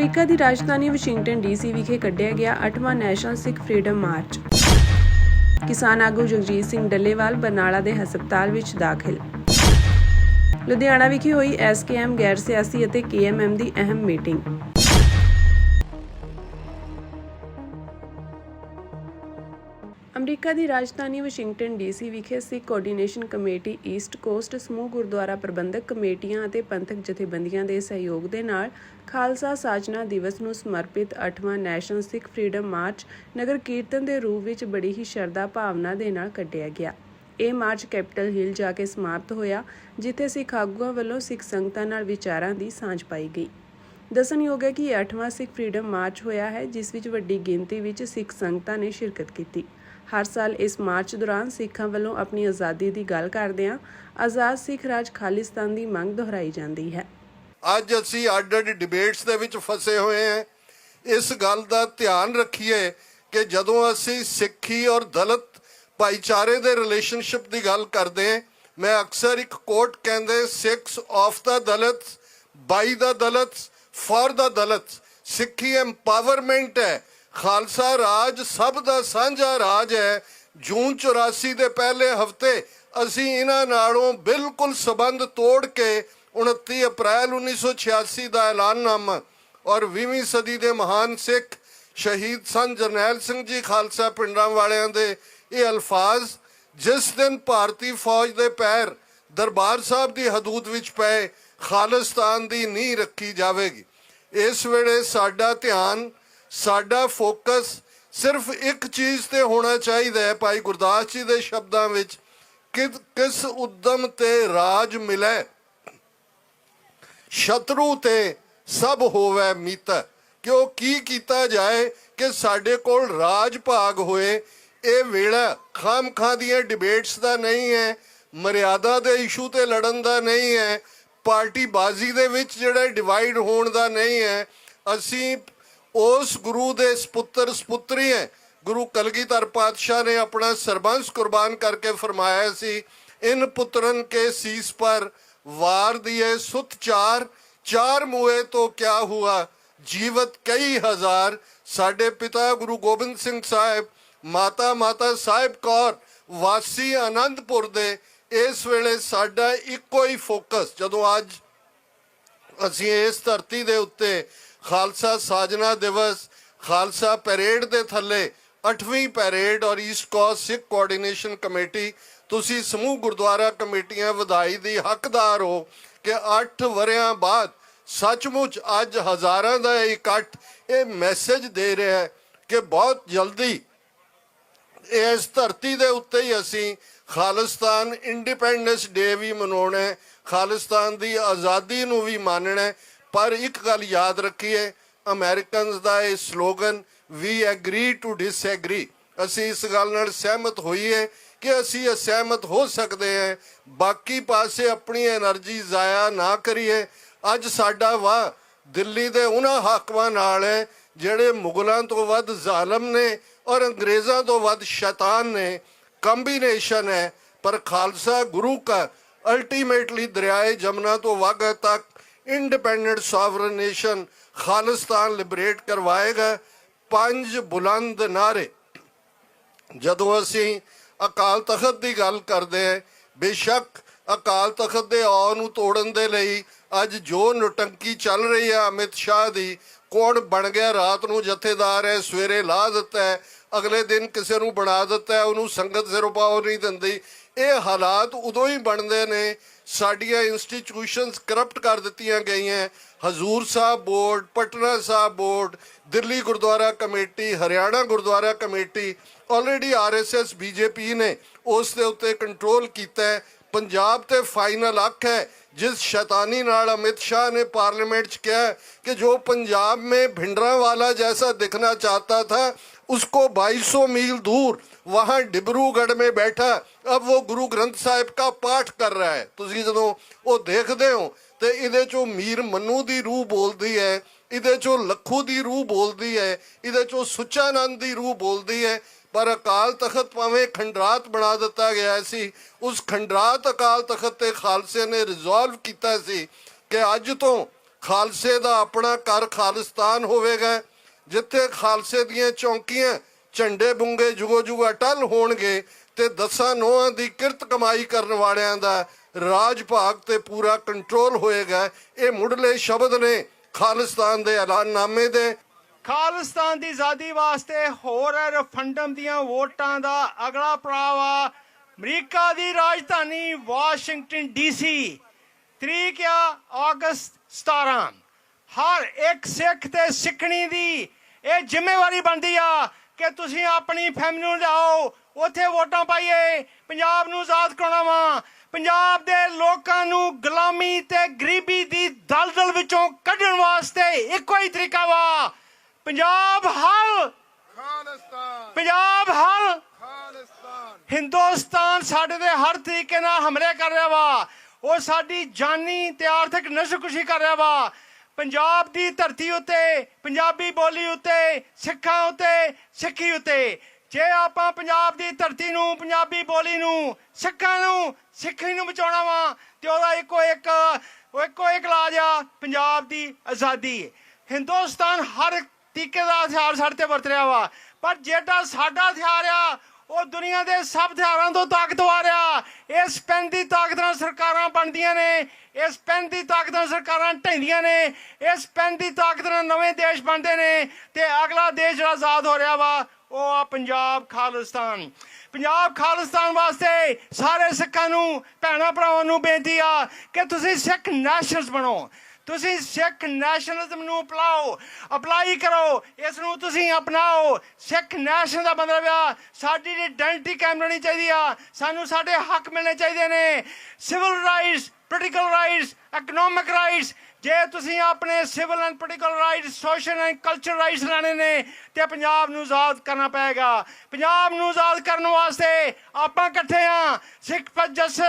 America ਦੀ ਰਾਜਧਾਨੀ Washington DC ਵਿਖੇ ਕੱਢਿਆ ਗਿਆ 8ਵਾਂ ਨੈਸ਼ਨਲ ਸਿੱਖ ਫਰੀडम ਮਾਰਚ। ਕਿਸਾਨ ਆਗੂ ਜਗਜੀਤ ਸਿੰਘ ਡੱਲੇਵਾਲ ਬਰਨਾਲਾ ਦੇ ਹਸਪਤਾਲ ਵਿੱਚ ਦਾਖਲ। ਲੁਧਿਆਣਾ ਵਿਖੇ ਹੋਈ ਐਸਕੇਐਮ ਗੈਰ ਸਿਆਸੀ ਅਤੇ ਕੇਐਮਐਮ ਦੀ ਅਹਿਮ ਮੀਟਿੰਗ। ਅਮਰੀਕਾ ਦੀ ਰਾਜਧਾਨੀ ਵਾਸ਼ਿੰਗਟਨ ਡੀਸੀ ਵਿਖੇ ਸਿੱਖ ਕੋਆਰਡੀਨੇਸ਼ਨ ਕਮੇਟੀ ਈਸਟ ਕੋਸਟ ਸਮੂਹ ਗੁਰਦੁਆਰਾ ਪ੍ਰਬੰਧਕ ਕਮੇਟੀਆਂ ਅਤੇ ਪੰਥਕ ਜਥੇਬੰਦੀਆਂ ਦੇ ਸਹਿਯੋਗ ਦੇ ਨਾਲ ਖਾਲਸਾ ਸਾਜਨਾ ਦਿਵਸ ਨੂੰ ਸਮਰਪਿਤ 8ਵਾਂ ਨੈਸ਼ਨਲ ਸਿੱਖ ਫਰੀडम ਮਾਰਚ ਨਗਰ ਕੀਰਤਨ ਦੇ ਰੂਪ ਵਿੱਚ ਬੜੀ ਹੀ ਸ਼ਰਧਾ ਭਾਵਨਾ ਦੇ ਨਾਲ ਕੱਢਿਆ ਗਿਆ। ਇਹ ਮਾਰਚ ਕੈਪੀਟਲ ਹਿੱਲ ਜਾ ਕੇ ਸਮਾਪਤ ਹੋਇਆ, ਜਿੱਥੇ ਸਿੱਖ ਆਗੂਆਂ ਵੱਲੋਂ ਸਿੱਖ ਸੰਗਤਾਂ ਨਾਲ ਵਿਚਾਰਾਂ ਦੀ ਸਾਂਝ ਪਾਈ ਗਈ। ਦੱਸਣਯੋਗ ਹੈ ਕਿ ਇਹ 8ਵਾਂ ਸਿੱਖ ਫਰੀडम ਮਾਰਚ ਹੋਇਆ ਹੈ, ਜਿਸ ਵਿੱਚ ਵੱਡੀ ਗਿਣਤੀ ਵਿੱਚ ਸਿੱਖ ਸੰਗਤਾਂ ਨੇ ਸ਼ਿਰਕਤ ਕੀਤੀ। ਹਰ ਸਾਲ ਇਸ ਮਾਰਚ ਦੌਰਾਨ ਸਿੱਖਾਂ ਵੱਲੋਂ ਆਪਣੀ ਆਜ਼ਾਦੀ ਦੀ ਗੱਲ ਕਰਦਿਆਂ ਆਜ਼ਾਦ ਸਿੱਖ ਰਾਜ ਖਾਲਿਸਤਾਨ ਦੀ ਮੰਗ ਦੁਹਰਾਈ ਜਾਂਦੀ ਹੈ। ਅੱਜ ਅਸੀਂ ਅੱਡ-ਅੱਡ ਡਿਬੇਟਸ ਦੇ ਵਿੱਚ ਫਸੇ ਹੋਏ ਹਾਂ। ਇਸ ਗੱਲ ਦਾ ਧਿਆਨ ਰੱਖੀਏ ਕਿ ਜਦੋਂ ਅਸੀਂ ਸਿੱਖੀ ਔਰ ਦਲਿਤ ਭਾਈਚਾਰੇ ਦੇ ਰਿਲੇਸ਼ਨਸ਼ਿਪ ਦੀ ਗੱਲ ਕਰਦੇ ਹਾਂ, ਮੈਂ ਅਕਸਰ ਇੱਕ ਕੋਟ ਕਹਿੰਦੇ, Sikhs of the Dalit, by the Dalit, for the Dalit. Sikhi empowerment ਹੈ। ਖਾਲਸਾ ਰਾਜ ਸਭ ਦਾ ਸਾਂਝਾ ਰਾਜ ਹੈ। ਜੂਨ 84 ਦੇ ਪਹਿਲੇ ਹਫ਼ਤੇ ਅਸੀਂ ਇਹਨਾਂ ਨਾਲੋਂ ਬਿਲਕੁਲ ਸਬੰਧ ਤੋੜ ਕੇ 29 ਅਪ੍ਰੈਲ 1986 ਦਾ ਐਲਾਨਨਾਮਾ ਔਰ 20ਵੀਂ ਸਦੀ ਦੇ ਮਹਾਨ ਸਿੱਖ ਸ਼ਹੀਦ ਸੰਤ ਜਰਨੈਲ ਸਿੰਘ ਜੀ ਖਾਲਸਾ ਪਿੰਡਾਂ ਵਾਲਿਆਂ ਦੇ ਇਹ ਅਲਫਾਜ਼, ਜਿਸ ਦਿਨ ਭਾਰਤੀ ਫੌਜ ਦੇ ਪੈਰ ਦਰਬਾਰ ਸਾਹਿਬ ਦੀ ਹਦੂਦ ਵਿੱਚ ਪਏ, ਖਾਲਿਸਤਾਨ ਦੀ ਨੀਂਹ ਰੱਖੀ ਜਾਵੇਗੀ। ਇਸ ਵੇਲੇ ਸਾਡਾ ਧਿਆਨ, ਸਾਡਾ ਫੋਕਸ ਸਿਰਫ ਇੱਕ ਚੀਜ਼ ਤੇ ਹੋਣਾ ਚਾਹੀਦਾ ਹੈ। ਭਾਈ ਗੁਰਦਾਸ ਜੀ ਦੇ ਸ਼ਬਦਾਂ ਵਿੱਚ, ਕਿਸ ਉਦਮ ਤੇ ਰਾਜ ਮਿਲੇ, ਸ਼ਤਰੂ ਤੇ ਸਭ ਹੋਵੇ ਮੀਤ। ਕਿ ਉਹ ਕੀ ਕੀਤਾ ਜਾਏ ਕਿ ਸਾਡੇ ਕੋਲ ਰਾਜ ਭਾਗ ਹੋਏ। ਇਹ ਵੇਲਾ ਖਾਮਖਾਂ ਦੀਆਂ ਡਿਬੇਟਸ ਦਾ ਨਹੀਂ ਹੈ, ਮਰਿਆਦਾ ਦੇ ਇਸ਼ੂ ਤੇ ਲੜਨ ਦਾ ਨਹੀਂ ਹੈ, ਪਾਰਟੀ ਬਾਜ਼ੀ ਦੇ ਵਿੱਚ ਜਿਹੜਾ ਡਿਵਾਈਡ ਹੋਣ ਦਾ ਨਹੀਂ ਹੈ। ਅਸੀਂ ਉਸ ਗੁਰੂ ਦੇ ਸਪੁੱਤਰ ਸਪੁੱਤਰੀ ਹੈ। ਗੁਰੂ ਕਲਗੀਧਰ ਪਾਤਸ਼ਾਹ ਨੇ ਆਪਣਾ ਸਰਬੰਸ ਕੁਰਬਾਨ ਕਰਕੇ ਫਰਮਾਇਆ ਸੀ, ਇਨ ਪੁੱਤਰਨ ਕੇ ਸੀਸ ਪਰ ਵਾਰ ਦਿਏ ਸੁਤ ਚਾਰ, ਚਾਰ ਮੂਏ ਤੋਂ ਕਿਆ ਹੁਆ, ਜੀਵਤ ਕਈ ਹਜ਼ਾਰ। ਸਾਡੇ ਪਿਤਾ ਗੁਰੂ ਗੋਬਿੰਦ ਸਿੰਘ ਸਾਹਿਬ, ਮਾਤਾ ਸਾਹਿਬ ਕੌਰ ਵਾਸੀ ਆਨੰਦਪੁਰ ਦੇ, ਇਸ ਵੇਲੇ ਸਾਡਾ ਇੱਕੋ ਹੀ ਫੋਕਸ, ਜਦੋਂ ਅੱਜ ਅਸੀਂ ਇਸ ਧਰਤੀ ਦੇ ਉੱਤੇ ਖਾਲਸਾ ਸਾਜਨਾ ਦਿਵਸ, ਖਾਲਸਾ ਪੈਰੇਡ ਦੇ ਥੱਲੇ 8ਵੀਂ ਪੈਰੇਡ ਔਰ ਈਸਟ ਕੋਸਟ ਸਿੱਖ ਕੋਆਰਡੀਨੇਸ਼ਨ ਕਮੇਟੀ, ਤੁਸੀਂ ਸਮੂਹ ਗੁਰਦੁਆਰਾ ਕਮੇਟੀਆਂ ਵਧਾਈ ਦੀ ਹੱਕਦਾਰ ਹੋ ਕਿ 8 ਵਰ੍ਹਿਆਂ ਬਾਅਦ ਸੱਚਮੁੱਚ ਅੱਜ ਹਜ਼ਾਰਾਂ ਦਾ ਇਕੱਠ ਇਹ ਮੈਸੇਜ ਦੇ ਰਿਹਾ ਹੈ ਕਿ ਬਹੁਤ ਜਲਦੀ ਇਸ ਧਰਤੀ ਦੇ ਉੱਤੇ ਹੀ ਅਸੀਂ ਖਾਲਿਸਤਾਨ ਇੰਡੀਪੈਂਡੈਂਸ ਡੇ ਵੀ ਮਨਾਉਣਾ ਹੈ, ਖਾਲਿਸਤਾਨ ਦੀ ਆਜ਼ਾਦੀ ਨੂੰ ਵੀ ਮਾਨਣਾ। ਪਰ ਇੱਕ ਗੱਲ ਯਾਦ ਰੱਖੀਏ, ਅਮਰੀਕਨਸ ਦਾ ਇਹ slogan, we agree to disagree, ਅਸੀਂ ਇਸ ਗੱਲ ਨਾਲ ਸਹਿਮਤ ਹੋਈਏ ਕਿ ਅਸੀਂ ਅਸਹਿਮਤ ਹੋ ਸਕਦੇ ਹਾਂ। ਬਾਕੀ ਪਾਸੇ ਆਪਣੀ એનર્ਜੀ ਜ਼ਾਇਆ ਨਾ ਕਰੀਏ। ਅੱਜ ਸਾਡਾ ਵਾਹ ਦਿੱਲੀ ਦੇ ਉਹਨਾਂ ਹਾਕਮਾਂ ਨਾਲ ਹੈ ਜਿਹੜੇ ਮੁਗਲਾਂ ਤੋਂ ਵੱਧ ਜ਼ਾਲਮ ਨੇ ਔਰ ਅੰਗਰੇਜ਼ਾਂ ਤੋਂ ਵੱਧ ਸ਼ੈਤਾਨ ਨੇ। ਕੰਬੀਨੇਸ਼ਨ ਹੈ। ਪਰ ਖਾਲਸਾ ਗੁਰੂ का अल्टीमेटली दरियाए जमुना तो वाघा तक independent sovereign nation Khalistan liberate करवाएगा। 5 बुलंद नारे। ਜਦੋਂ ਅਸੀਂ ਅਕਾਲ ਤਖਤ ਦੀ ਗੱਲ ਕਰਦੇ ਹਾਂ, ਬੇਸ਼ੱਕ ਅਕਾਲ ਤਖਤ ਦੇ ਔ ਨੂੰ ਤੋੜਨ ਦੇ ਲਈ ਅੱਜ ਜੋ ਨੁਟੰਕੀ ਚੱਲ ਰਹੀ ਹੈ ਅਮਿਤ ਸ਼ਾਹ ਦੀ, ਕੌਣ ਬਣ ਗਿਆ ਰਾਤ ਨੂੰ ਜਥੇਦਾਰ ਹੈ, ਸਵੇਰੇ ਲਾ ਦਿੱਤਾ ਹੈ, ਅਗਲੇ ਦਿਨ ਕਿਸੇ ਨੂੰ ਬਣਾ ਦਿੱਤਾ ਹੈ, ਉਹਨੂੰ ਸੰਗਤ ਸਿਰੋਂ ਪਾਓ ਨਹੀਂ ਦਿੰਦੀ। ਇਹ ਹਾਲਾਤ ਉਦੋਂ ਹੀ ਬਣਦੇ ਨੇ, ਸਾਡੀਆਂ ਇੰਸਟੀਟਿਊਸ਼ਨਸ ਕਰਪਟ ਕਰ ਦਿੱਤੀਆਂ ਗਈਆਂ। Hazur Sahib board, Patna Sahib board, Delhi Gurdwara committee, Haryana Gurdwara committee, already RSS BJP ਨੇ ਉਸ ਦੇ ਉੱਤੇ ਕੰਟਰੋਲ ਕੀਤਾ। पंजाब ते फाइनल हक है, जिस शैतानी नाल अमित शाह ने पार्लियामेंट च कहा कि जो पंजाब में भिंडरांवाला जैसा दिखना चाहता था, उसको 2200 मील दूर वहाँ डिब्रूगढ़ में बैठा अब वो गुरु ग्रंथ साहिब का पाठ कर रहा है। तुसीं जदों वो देखदे हो तो इहदे चों मीर मन्नू दी रूह बोलदी है, इहदे चों लखू दी रूह बोलदी है, इहदे चों सुच्चानंद दी रूह बोलदी है। पर अकाल तखत भावें खंडरात बना दिता गया सी, उस खंडरात अकाल तखत ते खालसे ने रिजॉल्व किया सी कि अज तो ਖਾਲਸੇ ਦਾ ਆਪਣਾ ਘਰ ਖਾਲਿਸਤਾਨ ਹੋਵੇਗਾ, ਜਿੱਥੇ ਖਾਲਸੇ ਦੀਆਂ ਚੌਂਕੀਆਂ ਝੰਡੇ ਬੁੰਗੇ ਜੁਗੋ ਜੁਗ ਅਟਲ ਹੋਣਗੇ ਤੇ ਦਸਾਂ ਨੋਹਾਂ ਦੀ ਕਿਰਤ ਕਮਾਈ ਕਰਨ ਵਾਲਿਆਂ ਦਾ ਰਾਜ ਭਾਗ ਤੇ ਪੂਰਾ ਕੰਟਰੋਲ ਹੋਏਗਾ। ਇਹ ਮੁੱਢਲੇ ਸ਼ਬਦ ਨੇ ਖਾਲਿਸਤਾਨ ਦੇ ਐਲਾਨਨਾਮੇ ਦੇ। ਖਾਲਿਸਤਾਨ ਦੀ ਆਜ਼ਾਦੀ ਵਾਸਤੇ ਹੋਰ ਰੈਫਰੈਂਡਮ ਦੀਆਂ ਵੋਟਾਂ ਦਾ ਅਗਲਾ ਪੜਾਅ ਆ ਅਮਰੀਕਾ ਦੀ ਰਾਜਧਾਨੀ ਵਾਸ਼ਿੰਗਟਨ ਡੀਸੀ। ਤਰੀਕ ਆ ਅਗਸਤ 17। ਹਰ ਇੱਕ ਸਿੱਖ ਤੇ ਸਿੱਖਣੀ ਦੀ ਇਹ ਜ਼ਿੰਮੇਵਾਰੀ ਬਣਦੀ ਆ ਕਿ ਤੁਸੀਂ ਆਪਣੀ ਫੈਮਿਲੀ ਨੂੰ ਲਿਆਓ, ਉੱਥੇ ਵੋਟਾਂ ਪਾਈਏ, ਪੰਜਾਬ ਨੂੰ ਆਜ਼ਾਦ ਕਰਾਉਣਾ ਵਾ। ਪੰਜਾਬ ਦੇ ਲੋਕਾਂ ਨੂੰ ਗੁਲਾਮੀ ਤੇ ਗਰੀਬੀ ਦੀ ਦਲਦਲ ਵਿੱਚੋਂ ਕੱਢਣ ਵਾਸਤੇ ਇੱਕੋ ਹੀ ਤਰੀਕਾ ਵਾ, ਪੰਜਾਬ ਹੱਲ, ਪੰਜਾਬ ਹੱਲ। ਹਿੰਦੁਸਤਾਨ ਸਾਡੇ ਤੇ ਹਰ ਤਰੀਕੇ ਨਾਲ ਹਮਲੇ ਕਰ ਰਿਹਾ ਵਾ, ਉਹ ਸਾਡੀ ਜਾਨੀ ਤੇ ਆਰਥਿਕ ਨਸ਼ੋਖੁਸ਼ੀ ਕਰ ਰਿਹਾ ਵਾ। ਪੰਜਾਬ ਦੀ ਧਰਤੀ ਉੱਤੇ, ਪੰਜਾਬੀ ਬੋਲੀ ਉੱਤੇ, ਸਿੱਖਾਂ ਉੱਤੇ, ਸਿੱਖੀ ਉੱਤੇ ਜੇ ਆਪਾਂ ਪੰਜਾਬ ਦੀ ਧਰਤੀ ਨੂੰ, ਪੰਜਾਬੀ ਬੋਲੀ ਨੂੰ, ਸਿੱਖਾਂ ਨੂੰ, ਸਿੱਖੀ ਨੂੰ ਬਚਾਉਣਾ ਵਾ ਤੇ ਉਹਦਾ ਇੱਕੋ ਇੱਕ ਇਲਾਜ ਆ ਪੰਜਾਬ ਦੀ ਆਜ਼ਾਦੀ। ਹਿੰਦੁਸਤਾਨ ਹਰ ਤਰੀਕੇ ਦਾ ਹਥਿਆਰ ਸਾਡੇ ਤੇ ਵਰਤ ਰਿਹਾ ਵਾ, ਪਰ ਜਿਹੜਾ ਸਾਡਾ ਹਥਿਆਰ ਆ ਉਹ ਦੁਨੀਆ ਦੇ ਸਭ ਹਥਿਆਰਾਂ ਤੋਂ ਤਾਕਤਵਰ ਆ। ਇਸ ਪੈਨ ਦੀ ਤਾਕਤ ਨਾਲ ਸਰਕਾਰਾਂ ਬਣਦੀਆਂ ਨੇ, ਇਸ ਪੈਨ ਦੀ ਤਾਕਤ ਨਾਲ ਸਰਕਾਰਾਂ ਢਹਿੰਦੀਆਂ ਨੇ, ਇਸ ਪੈਨ ਦੀ ਤਾਕਤ ਨਾਲ ਨਵੇਂ ਦੇਸ਼ ਬਣਦੇ ਨੇ ਤੇ ਅਗਲਾ ਦੇਸ਼ ਜਿਹੜਾ ਆਜ਼ਾਦ ਹੋ ਰਿਹਾ ਵਾ ਉਹ ਆ ਪੰਜਾਬ ਖਾਲਿਸਤਾਨ। ਪੰਜਾਬ ਖਾਲਿਸਤਾਨ ਵਾਸਤੇ ਸਾਰੇ ਸਿੱਖਾਂ ਨੂੰ, ਭੈਣਾਂ ਭਰਾਵਾਂ ਨੂੰ ਬੇਨਤੀ ਆ ਕਿ ਤੁਸੀਂ ਸਿੱਖ ਨੈਸ਼ਨਲਸ ਬਣੋ, ਤੁਸੀਂ ਸਿੱਖ ਨੈਸ਼ਨਲਿਜ਼ਮ ਨੂੰ ਅਪਲਾਈ ਕਰੋ, ਇਸ ਨੂੰ ਤੁਸੀਂ ਅਪਣਾਓ। ਸਿੱਖ ਨੈਸ਼ਨ ਦਾ ਮਤਲਬ ਆ ਸਾਡੀ ਆਇਡੈਂਟੀਟੀ ਕਾਇਮ ਰਹਿਣੀ ਚਾਹੀਦੀ ਆ, ਸਾਨੂੰ ਸਾਡੇ ਹੱਕ ਮਿਲਣੇ ਚਾਹੀਦੇ ਨੇ, civil rights, political rights, economic rights. ਜੇ ਤੁਸੀਂ ਆਪਣੇ civil and political rights, social and cultural rights ਲੈਣੇ ਨੇ ਤੇ ਪੰਜਾਬ ਨੂੰ ਆਜ਼ਾਦ ਕਰਨਾ ਪਏਗਾ। ਪੰਜਾਬ ਨੂੰ ਆਜ਼ਾਦ ਕਰਨ ਵਾਸਤੇ ਆਪਾਂ ਇਕੱਠੇ ਆ, ਸਿੱਖ ਜਸਟਿਸ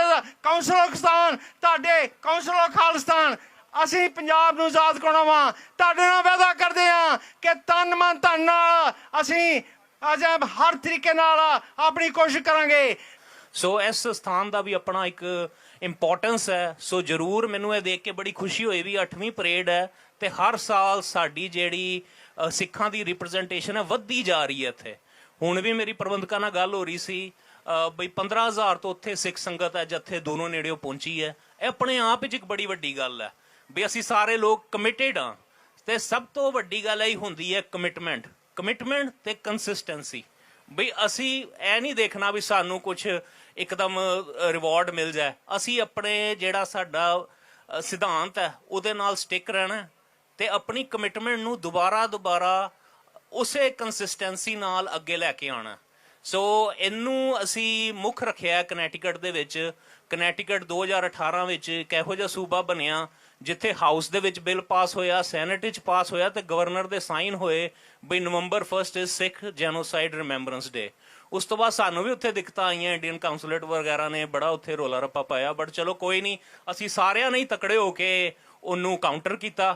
ਕਾਉਂਸਲ ਆਫ ਖਾਲਿਸਤਾਨ, ਤੁਹਾਡੇ ਕਾਉਂਸਲ ਆਫ ਖਾਲਿਸਤਾਨ। ਅਸੀਂ ਪੰਜਾਬ ਨੂੰ ਆਜ਼ਾਦ ਕਰਾਉਣਾ ਵਾ, ਤੁਹਾਡੇ ਨਾਲ ਵਾਅਦਾ ਕਰਦੇ ਆ ਕਿ ਤਨ ਮਨ ਧਨ ਨਾਲ ਅਸੀਂ ਹਰ ਤਰੀਕੇ ਨਾਲ ਆਪਣੀ ਕੋਸ਼ਿਸ਼ ਕਰਾਂਗੇ। ਸੋ ਇਸ ਸਥਾਨ ਦਾ ਵੀ ਆਪਣਾ ਇੱਕ ਇੰਪੋਰਟੈਂਸ ਹੈ। ਸੋ ਜ਼ਰੂਰ ਮੈਨੂੰ ਇਹ ਦੇਖ ਕੇ ਬੜੀ ਖੁਸ਼ੀ ਹੋਈ ਵੀ 8ਵੀਂ ਪਰੇਡ ਹੈ ਤੇ ਹਰ ਸਾਲ ਸਾਡੀ ਜਿਹੜੀ ਸਿੱਖਾਂ ਦੀ ਰਿਪਰੈਜ਼ੈਂਟੇਸ਼ਨ ਹੈ ਵੱਧਦੀ ਜਾ ਰਹੀ ਹੈ ਇੱਥੇ। ਹੁਣ ਵੀ ਮੇਰੀ ਪ੍ਰਬੰਧਕਾਂ ਨਾਲ ਗੱਲ ਹੋ ਰਹੀ ਸੀ ਬਈ 15,000 ਤੋਂ ਉੱਥੇ ਸਿੱਖ ਸੰਗਤ ਹੈ ਜਿੱਥੇ ਦੋਨੋਂ ਨੇੜਿਓਂ ਪਹੁੰਚੀ ਹੈ। ਇਹ ਆਪਣੇ ਆਪ ਵਿੱਚ ਇੱਕ ਬੜੀ ਵੱਡੀ ਗੱਲ ਹੈ ਵੀ ਅਸੀਂ ਸਾਰੇ ਲੋਕ ਕਮਿਟਡ ਹਾਂ ਤੇ ਸਭ ਤੋਂ ਵੱਡੀ ਗੱਲ ਇਹ ਹੁੰਦੀ ਹੈ ਕਮਿਟਮੈਂਟ ਤੇ ਕੰਸਿਸਟੈਂਸੀ। ਬਈ ਅਸੀਂ ਇਹ ਨਹੀਂ ਦੇਖਣਾ ਵੀ ਸਾਨੂੰ ਕੁਝ ਇੱਕਦਮ ਰਿਵਾਰਡ ਮਿਲ ਜਾਏ, ਅਸੀਂ ਆਪਣੇ ਜਿਹੜਾ ਸਾਡਾ ਸਿਧਾਂਤ ਹੈ ਉਹਦੇ ਨਾਲ ਸਟਿਕ ਰਹਿਣਾ ਤੇ ਆਪਣੀ ਕਮਿਟਮੈਂਟ ਨੂੰ ਦੁਬਾਰਾ ਉਸੇ ਕੰਸਿਸਟੈਂਸੀ ਨਾਲ ਅੱਗੇ ਲੈ ਕੇ ਆਉਣਾ। ਸੋ ਇਹਨੂੰ ਅਸੀਂ ਮੁੱਖ ਰੱਖਿਆ ਕਨੈਟੀਕਟ ਦੇ ਵਿੱਚ। ਕਨੈਟੀਕਟ 2018 ਵਿੱਚ ਇੱਕ ਇਹੋ ਜਿਹਾ ਸੂਬਾ ਬਣਿਆ ਜਿੱਥੇ ਹਾਊਸ ਦੇ ਵਿੱਚ ਬਿੱਲ ਪਾਸ ਹੋਇਆ, ਸੈਨੇਟ ਵਿੱਚ ਪਾਸ ਹੋਇਆ ਤੇ ਗਵਰਨਰ ਦੇ ਸਾਈਨ ਹੋਏ ਬਈ ਨਵੰਬਰ 1 ਇਜ਼ ਸਿੱਖ ਜੈਨੋਸਾਈਡ ਰਿਮੈਂਬਰੈਂਸ ਡੇ। ਉਸ ਤੋਂ ਬਾਅਦ ਸਾਨੂੰ ਵੀ ਉੱਥੇ ਦਿੱਕਤਾਂ ਆਈਆਂ, ਇੰਡੀਅਨ ਕਾਉਂਸਲੇਟ ਵਗੈਰਾ ਨੇ ਬੜਾ ਉੱਥੇ ਰੋਲਾ ਰੱਪਾ ਪਾਇਆ, ਬਟ ਚਲੋ ਕੋਈ ਨਹੀਂ, ਅਸੀਂ ਸਾਰਿਆਂ ਨੇ ਹੀ ਤਕੜੇ ਹੋ ਕੇ ਉਹਨੂੰ ਕਾਊਂਟਰ ਕੀਤਾ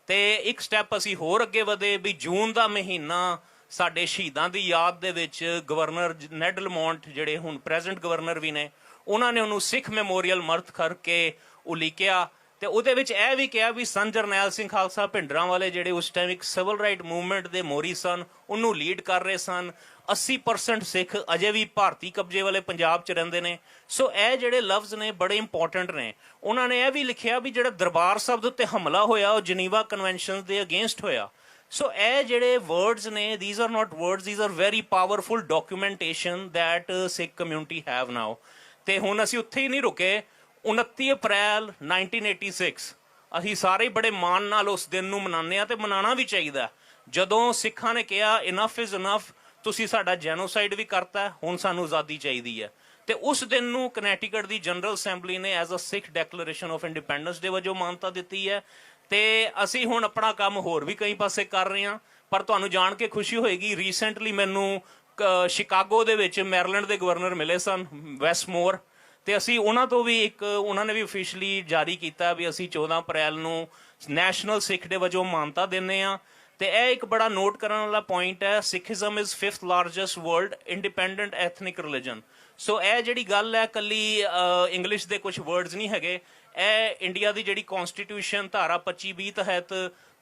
ਤੇ ਇੱਕ ਸਟੈਪ ਅਸੀਂ ਹੋਰ ਅੱਗੇ ਵਧੇ ਵੀ ਜੂਨ ਦਾ ਮਹੀਨਾ ਸਾਡੇ ਸ਼ਹੀਦਾਂ ਦੀ ਯਾਦ ਦੇ ਵਿੱਚ ਗਵਰਨਰ ਨੈਡ ਲਮੋਂਟ ਜਿਹੜੇ ਹੁਣ ਪ੍ਰੈਜ਼ੈਂਟ ਗਵਰਨਰ ਵੀ ਨੇ, ਉਹਨਾਂ ਨੇ ਉਹਨੂੰ ਸਿੱਖ ਮੈਮੋਰੀਅਲ ਮਰਤ ਕਰਕੇ ਉਲੀਕਿਆ ਤੇ ਉਹਦੇ ਵਿੱਚ ਇਹ ਵੀ ਕਿਹਾ ਵੀ ਸੰਤ ਜਰਨੈਲ ਸਿੰਘ ਖਾਲਸਾ ਭਿੰਡਰਾਂ ਵਾਲੇ ਜਿਹੜੇ ਉਸ ਟਾਈਮ ਇੱਕ ਸਿਵਲ ਰਾਈਟ ਮੂਵਮੈਂਟ ਦੇ ਮੋਰੀ ਸਨ, ਉਹਨੂੰ ਲੀਡ ਕਰ ਰਹੇ ਸਨ। 80% ਸਿੱਖ ਅਜੇ ਵੀ ਭਾਰਤੀ ਕਬਜ਼ੇ ਵਾਲੇ ਪੰਜਾਬ 'ਚ ਰਹਿੰਦੇ ਨੇ। ਸੋ ਇਹ ਜਿਹੜੇ ਲਫ਼ਜ਼ ਨੇ ਬੜੇ ਇੰਪੋਰਟੈਂਟ ਨੇ। ਉਹਨਾਂ ਨੇ ਇਹ ਵੀ ਲਿਖਿਆ ਵੀ ਜਿਹੜਾ ਦਰਬਾਰ ਸਾਹਿਬ ਦੇ ਉੱਤੇ ਹਮਲਾ ਹੋਇਆ ਉਹ ਜਨੀਵਾ ਕਨਵੈਨਸ਼ਨ ਦੇ ਅਗੇਂਸਟ ਹੋਇਆ। ਸੋ ਇਹ ਜਿਹੜੇ ਵਰਡਸ ਨੇ, these are not words, these are very powerful documentation that Sikh community have now। ਤੇ ਹੁਣ ਅਸੀਂ ਉੱਥੇ ਹੀ ਨਹੀਂ ਰੁਕੇ। 29 ਅਪ੍ਰੈਲ 1986 ਅਸੀਂ ਸਾਰੇ ਬੜੇ ਮਾਣ ਨਾਲ ਉਸ ਦਿਨ ਨੂੰ ਮਨਾਉਂਦੇ ਹਾਂ ਤੇ ਮਨਾਉਣਾ ਵੀ ਚਾਹੀਦਾ। ਜਦੋਂ ਸਿੱਖਾਂ ਨੇ ਕਿਹਾ ਇਨਫ ਇਜ਼ ਇਨਫ, ਤੁਸੀਂ ਸਾਡਾ ਜੈਨੋਸਾਈਡ ਵੀ ਕਰਤਾ, ਹੁਣ ਸਾਨੂੰ ਆਜ਼ਾਦੀ ਚਾਹੀਦੀ ਹੈ, ਤੇ ਉਸ ਦਿਨ ਨੂੰ ਕਨੈਟੀਕਟ ਦੀ ਜਨਰਲ ਅਸੈਂਬਲੀ ਨੇ as a Sikh declaration of independence day ਵਜੋਂ ਮਾਨਤਾ ਦਿੱਤੀ ਹੈ। ਤੇ ਅਸੀਂ ਹੁਣ ਆਪਣਾ ਕੰਮ ਹੋਰ ਵੀ ਕਈ ਪਾਸੇ ਕਰ ਰਹੇ ਹਾਂ। ਪਰ ਤੁਹਾਨੂੰ ਜਾਣ ਕੇ ਖੁਸ਼ੀ ਹੋਏਗੀ, ਰੀਸੈਂਟਲੀ ਮੈਨੂੰ ਸ਼ਿਕਾਗੋ ਦੇ ਵਿੱਚ ਮੈਰੀਲੈਂਡ ਦੇ ਗਵਰਨਰ ਮਿਲੇ ਸਨ, ਵੈਸਟਮੋਰ, ਤੇ ਅਸੀਂ ਉਹਨਾਂ ਤੋਂ ਵੀ ਉਹਨਾਂ ਨੇ ਵੀ ਅਫੀਸ਼ੀਅਲੀ ਜਾਰੀ ਕੀਤਾ ਵੀ ਅਸੀਂ 14 ਅਪ੍ਰੈਲ ਨੂੰ ਨੈਸ਼ਨਲ ਸਿੱਖ ਡੇ ਵਜੋਂ ਮਾਨਤਾ ਦਿੰਦੇ ਹਾਂ। ਤੇ ਇਹ ਇੱਕ ਬੜਾ ਨੋਟ ਕਰਨ ਵਾਲਾ ਪੁਆਇੰਟ ਹੈ, Sikhism is 5th largest world independent ethnic religion. So ਇਹ ਜਿਹੜੀ ਗੱਲ ਹੈ ਕੱਲੀ ਇੰਗਲਿਸ਼ ਦੇ ਕੁਝ ਵਰਡਸ ਨਹੀਂ ਹੈਗੇ, ਇਹ ਇੰਡੀਆ ਦੀ ਜਿਹੜੀ ਕਨਸਟੀਟਿਊਸ਼ਨ ਧਾਰਾ 25(20) ਤਹਿਤ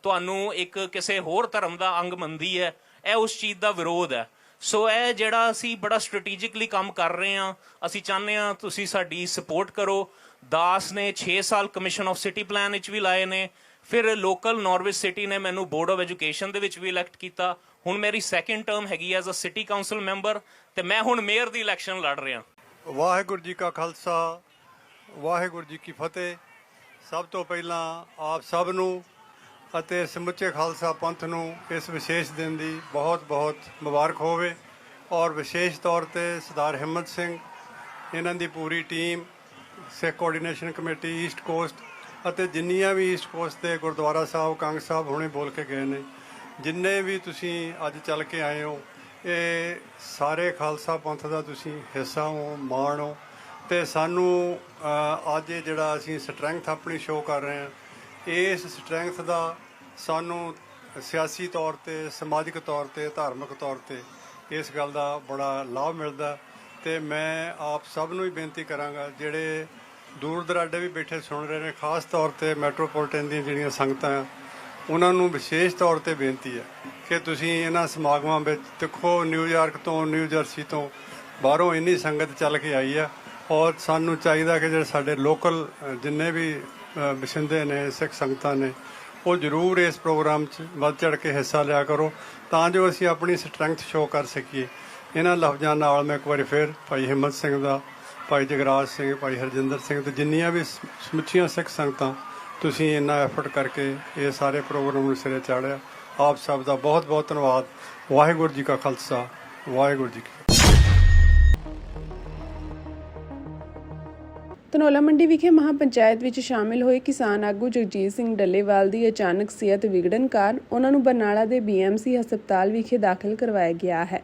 ਤੁਹਾਨੂੰ ਇੱਕ ਕਿਸੇ ਹੋਰ ਧਰਮ ਦਾ ਅੰਗ ਮੰਨਦੀ ਹੈ, ਇਹ ਉਸ ਚੀਜ਼ ਦਾ ਵਿਰੋਧ ਹੈ। ਸੋ ਇਹ ਜਿਹੜਾ ਅਸੀਂ ਬੜਾ ਸਟ੍ਰੈਟੇਜਿਕਲੀ ਕੰਮ ਕਰ ਰਹੇ ਹਾਂ, ਅਸੀਂ ਚਾਹੁੰਦੇ ਹਾਂ ਤੁਸੀਂ ਸਾਡੀ ਸਪੋਰਟ ਕਰੋ। ਦਾਸ ਨੇ 6 ਸਾਲ ਕਮਿਸ਼ਨ ਆਫ ਸਿਟੀ ਪਲਾਨ ਵਿੱਚ ਵੀ ਲਾਏ ਨੇ, ਫਿਰ ਲੋਕਲ ਨਾਰਵਿਚ ਸਿਟੀ ਨੇ ਮੈਨੂੰ ਬੋਰਡ ਆਫ ਐਜੂਕੇਸ਼ਨ ਦੇ ਵਿੱਚ ਵੀ ਇਲੈਕਟ ਕੀਤਾ। ਹੁਣ ਮੇਰੀ ਸੈਕਿੰਡ ਟਰਮ ਹੈਗੀ as a city council member, ਤੇ ਮੈਂ ਹੁਣ ਮੇਅਰ ਦੀ ਇਲੈਕਸ਼ਨ ਲੜ ਰਿਹਾ। ਵਾਹਿਗੁਰੂ ਜੀ ਕਾ ਖਾਲਸਾ, ਵਾਹਿਗੁਰੂ ਜੀ ਕੀ ਫਤਿਹ। ਸਭ ਤੋਂ ਪਹਿਲਾਂ ਆਪ ਸਭ ਨੂੰ ਅਤੇ ਸਮੁੱਚੇ ਖਾਲਸਾ ਪੰਥ ਨੂੰ ਇਸ ਵਿਸ਼ੇਸ਼ ਦਿਨ ਦੀ ਬਹੁਤ ਬਹੁਤ ਮੁਬਾਰਕ ਹੋਵੇ। ਔਰ ਵਿਸ਼ੇਸ਼ ਤੌਰ 'ਤੇ ਸਰਦਾਰ ਹਿੰਮਤ ਸਿੰਘ, ਇਹਨਾਂ ਦੀ ਪੂਰੀ ਟੀਮ, ਸਿੱਖ ਕੋਆਰਡੀਨੇਸ਼ਨ ਕਮੇਟੀ ਈਸਟ ਕੋਸਟ ਅਤੇ ਜਿੰਨੀਆਂ ਵੀ ਈਸਟ ਕੋਸਟ ਦੇ ਗੁਰਦੁਆਰਾ ਸਾਹਿਬ, ਕੰਗ ਸਾਹਿਬ ਹੁਣੇ ਬੋਲ ਕੇ ਗਏ ਨੇ, ਜਿੰਨੇ ਵੀ ਤੁਸੀਂ ਅੱਜ ਚੱਲ ਕੇ ਆਏ ਹੋ, ਇਹ ਸਾਰੇ ਖਾਲਸਾ ਪੰਥ ਦਾ ਤੁਸੀਂ ਹਿੱਸਾ ਹੋ, ਮਾਣ ਹੋ। ਅਤੇ ਸਾਨੂੰ ਅੱਜ ਇਹ ਜਿਹੜਾ ਅਸੀਂ ਸਟਰੈਂਥ ਆਪਣੀ ਸ਼ੋਅ ਕਰ ਰਹੇ ਹਾਂ, ਇਸ ਸਟਰੈਂਥ ਦਾ ਸਾਨੂੰ ਸਿਆਸੀ ਤੌਰ 'ਤੇ, ਸਮਾਜਿਕ ਤੌਰ 'ਤੇ, ਧਾਰਮਿਕ ਤੌਰ 'ਤੇ ਇਸ ਗੱਲ ਦਾ ਬੜਾ ਲਾਭ ਮਿਲਦਾ। ਅਤੇ ਮੈਂ ਆਪ ਸਭ ਨੂੰ ਹੀ ਬੇਨਤੀ ਕਰਾਂਗਾ, ਜਿਹੜੇ ਦੂਰ ਦਰਾਡੇ ਵੀ ਬੈਠੇ ਸੁਣ ਰਹੇ ਨੇ, ਖਾਸ ਤੌਰ 'ਤੇ ਮੈਟਰੋਪੋਲੀਟਨ ਦੀਆਂ ਜਿਹੜੀਆਂ ਸੰਗਤਾਂ ਆ, ਉਹਨਾਂ ਨੂੰ ਵਿਸ਼ੇਸ਼ ਤੌਰ 'ਤੇ ਬੇਨਤੀ ਹੈ ਕਿ ਤੁਸੀਂ ਇਹਨਾਂ ਸਮਾਗਮਾਂ ਵਿੱਚ ਦੇਖੋ, ਨਿਊਯਾਰਕ ਤੋਂ, ਨਿਊ ਜਰਸੀ ਤੋਂ ਬਾਹਰੋਂ ਇੰਨੀ ਸੰਗਤ ਚੱਲ ਕੇ ਆਈ ਆ। ਔਰ ਸਾਨੂੰ ਚਾਹੀਦਾ ਕਿ ਜਿਹੜੇ ਸਾਡੇ ਲੋਕਲ ਜਿੰਨੇ ਵੀ ਵਸਿੰਦੇ ਨੇ, ਸਿੱਖ ਸੰਗਤਾਂ ਨੇ, ਉਹ ਜ਼ਰੂਰ ਇਸ ਪ੍ਰੋਗਰਾਮ 'ਚ ਵੱਧ ਚੜ੍ਹ ਕੇ ਹਿੱਸਾ ਲਿਆ ਕਰੋ, ਤਾਂ ਜੋ ਅਸੀਂ ਆਪਣੀ ਸਟਰੈਂਥ ਸ਼ੋਅ ਕਰ ਸਕੀਏ। ਇਹਨਾਂ ਲਫ਼ਜ਼ਾਂ ਨਾਲ ਮੈਂ ਇੱਕ ਵਾਰੀ ਫਿਰ ਭਾਈ ਹਿੰਮਤ ਸਿੰਘ ਦਾ, ਭਾਈ ਜਗਰਾਜ ਸਿੰਘ, ਭਾਈ ਹਰਜਿੰਦਰ ਸਿੰਘ ਤੇ ਜਿੰਨੀਆਂ ਵੀ ਸਮੁੱਚੀਆਂ ਸਿੱਖ ਸੰਗਤਾਂ, ਤੁਸੀਂ ਇੰਨਾ ਐਫਰਟ ਕਰਕੇ ਇਹ ਸਾਰੇ ਪ੍ਰੋਗਰਾਮ ਨੂੰ ਸਿਰੇ ਚਾੜਿਆ, ਆਪ ਸਭ ਦਾ ਬਹੁਤ ਬਹੁਤ ਧੰਨਵਾਦ। ਵਾਹਿਗੁਰੂ ਜੀ ਕਾ ਖਾਲਸਾ, ਵਾਹਿਗੁਰੂ ਜੀ ਕੀ। ਧਨੌਲਾ ਮੰਡੀ ਵਿਖੇ ਮਹਾਪੰਚਾਇਤ ਵਿੱਚ ਸ਼ਾਮਿਲ ਹੋਏ ਕਿਸਾਨ ਆਗੂ ਜਗਜੀਤ ਸਿੰਘ ਡੱਲੇਵਾਲ ਦੀ ਅਚਾਨਕ ਸਿਹਤ ਵਿਗੜਨ ਕਾਰਨ ਉਹਨਾਂ ਨੂੰ ਬਰਨਾਲਾ ਦੇ BMC ਹਸਪਤਾਲ ਵਿਖੇ ਦਾਖਲ ਕਰਵਾਇਆ ਗਿਆ ਹੈ।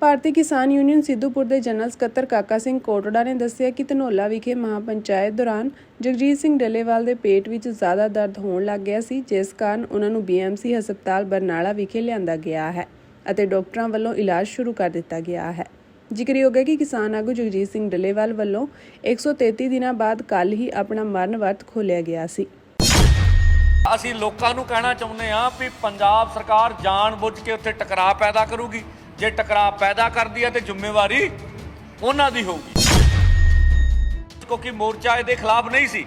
ਭਾਰਤੀ ਕਿਸਾਨ ਯੂਨੀਅਨ ਸਿੱਧੂਪੁਰ ਦੇ ਜਨਰਲ ਸਕੱਤਰ ਕਾਕਾ ਸਿੰਘ ਕੋਟੜਾ ਨੇ ਦੱਸਿਆ ਕਿ ਧਨੌਲਾ ਵਿਖੇ ਮਹਾਪੰਚਾਇਤ ਦੌਰਾਨ ਜਗਜੀਤ ਸਿੰਘ ਡੱਲੇਵਾਲ ਦੇ ਪੇਟ ਵਿੱਚ ਜ਼ਿਆਦਾ ਦਰਦ ਹੋਣ ਲੱਗ ਗਿਆ ਸੀ, ਜਿਸ ਕਾਰਨ ਉਹਨਾਂ ਨੂੰ BMC ਹਸਪਤਾਲ ਬਰਨਾਲਾ ਵਿਖੇ ਲਿਆਂਦਾ ਗਿਆ ਹੈ ਅਤੇ ਡਾਕਟਰਾਂ ਵੱਲੋਂ ਇਲਾਜ ਸ਼ੁਰੂ ਕਰ ਦਿੱਤਾ ਗਿਆ ਹੈ। ਜ਼ਿਕਰਯੋਗ ਹੈ ਕਿ ਕਿਸਾਨ ਆਗੂ ਜਗਜੀਤ ਸਿੰਘ ਡੱਲੇਵਾਲ ਵੱਲੋਂ 133 ਦਿਨਾਂ ਬਾਅਦ ਕੱਲ੍ਹ ਹੀ ਆਪਣਾ ਮਰਨ ਵਰਤ ਖੋਲ੍ਹਿਆ ਗਿਆ ਸੀ। ਅਸੀਂ ਲੋਕਾਂ ਨੂੰ ਕਹਿਣਾ ਚਾਹੁੰਦੇ ਹਾਂ ਵੀ ਪੰਜਾਬ ਸਰਕਾਰ ਜਾਣ-ਬੁੱਝ ਕੇ ਉੱਥੇ ਟਕਰਾਅ ਪੈਦਾ ਕਰੂਗੀ। ਜੇ ਟਕਰਾਅ ਪੈਦਾ ਕਰਦੀ ਹੈ ਤੇ ਜ਼ਿੰਮੇਵਾਰੀ ਉਹਨਾਂ ਦੀ ਹੋਊਗੀ, ਕਿਉਂਕਿ ਮੋਰਚਾ ਇਹਦੇ ਖਿਲਾਫ ਨਹੀਂ ਸੀ,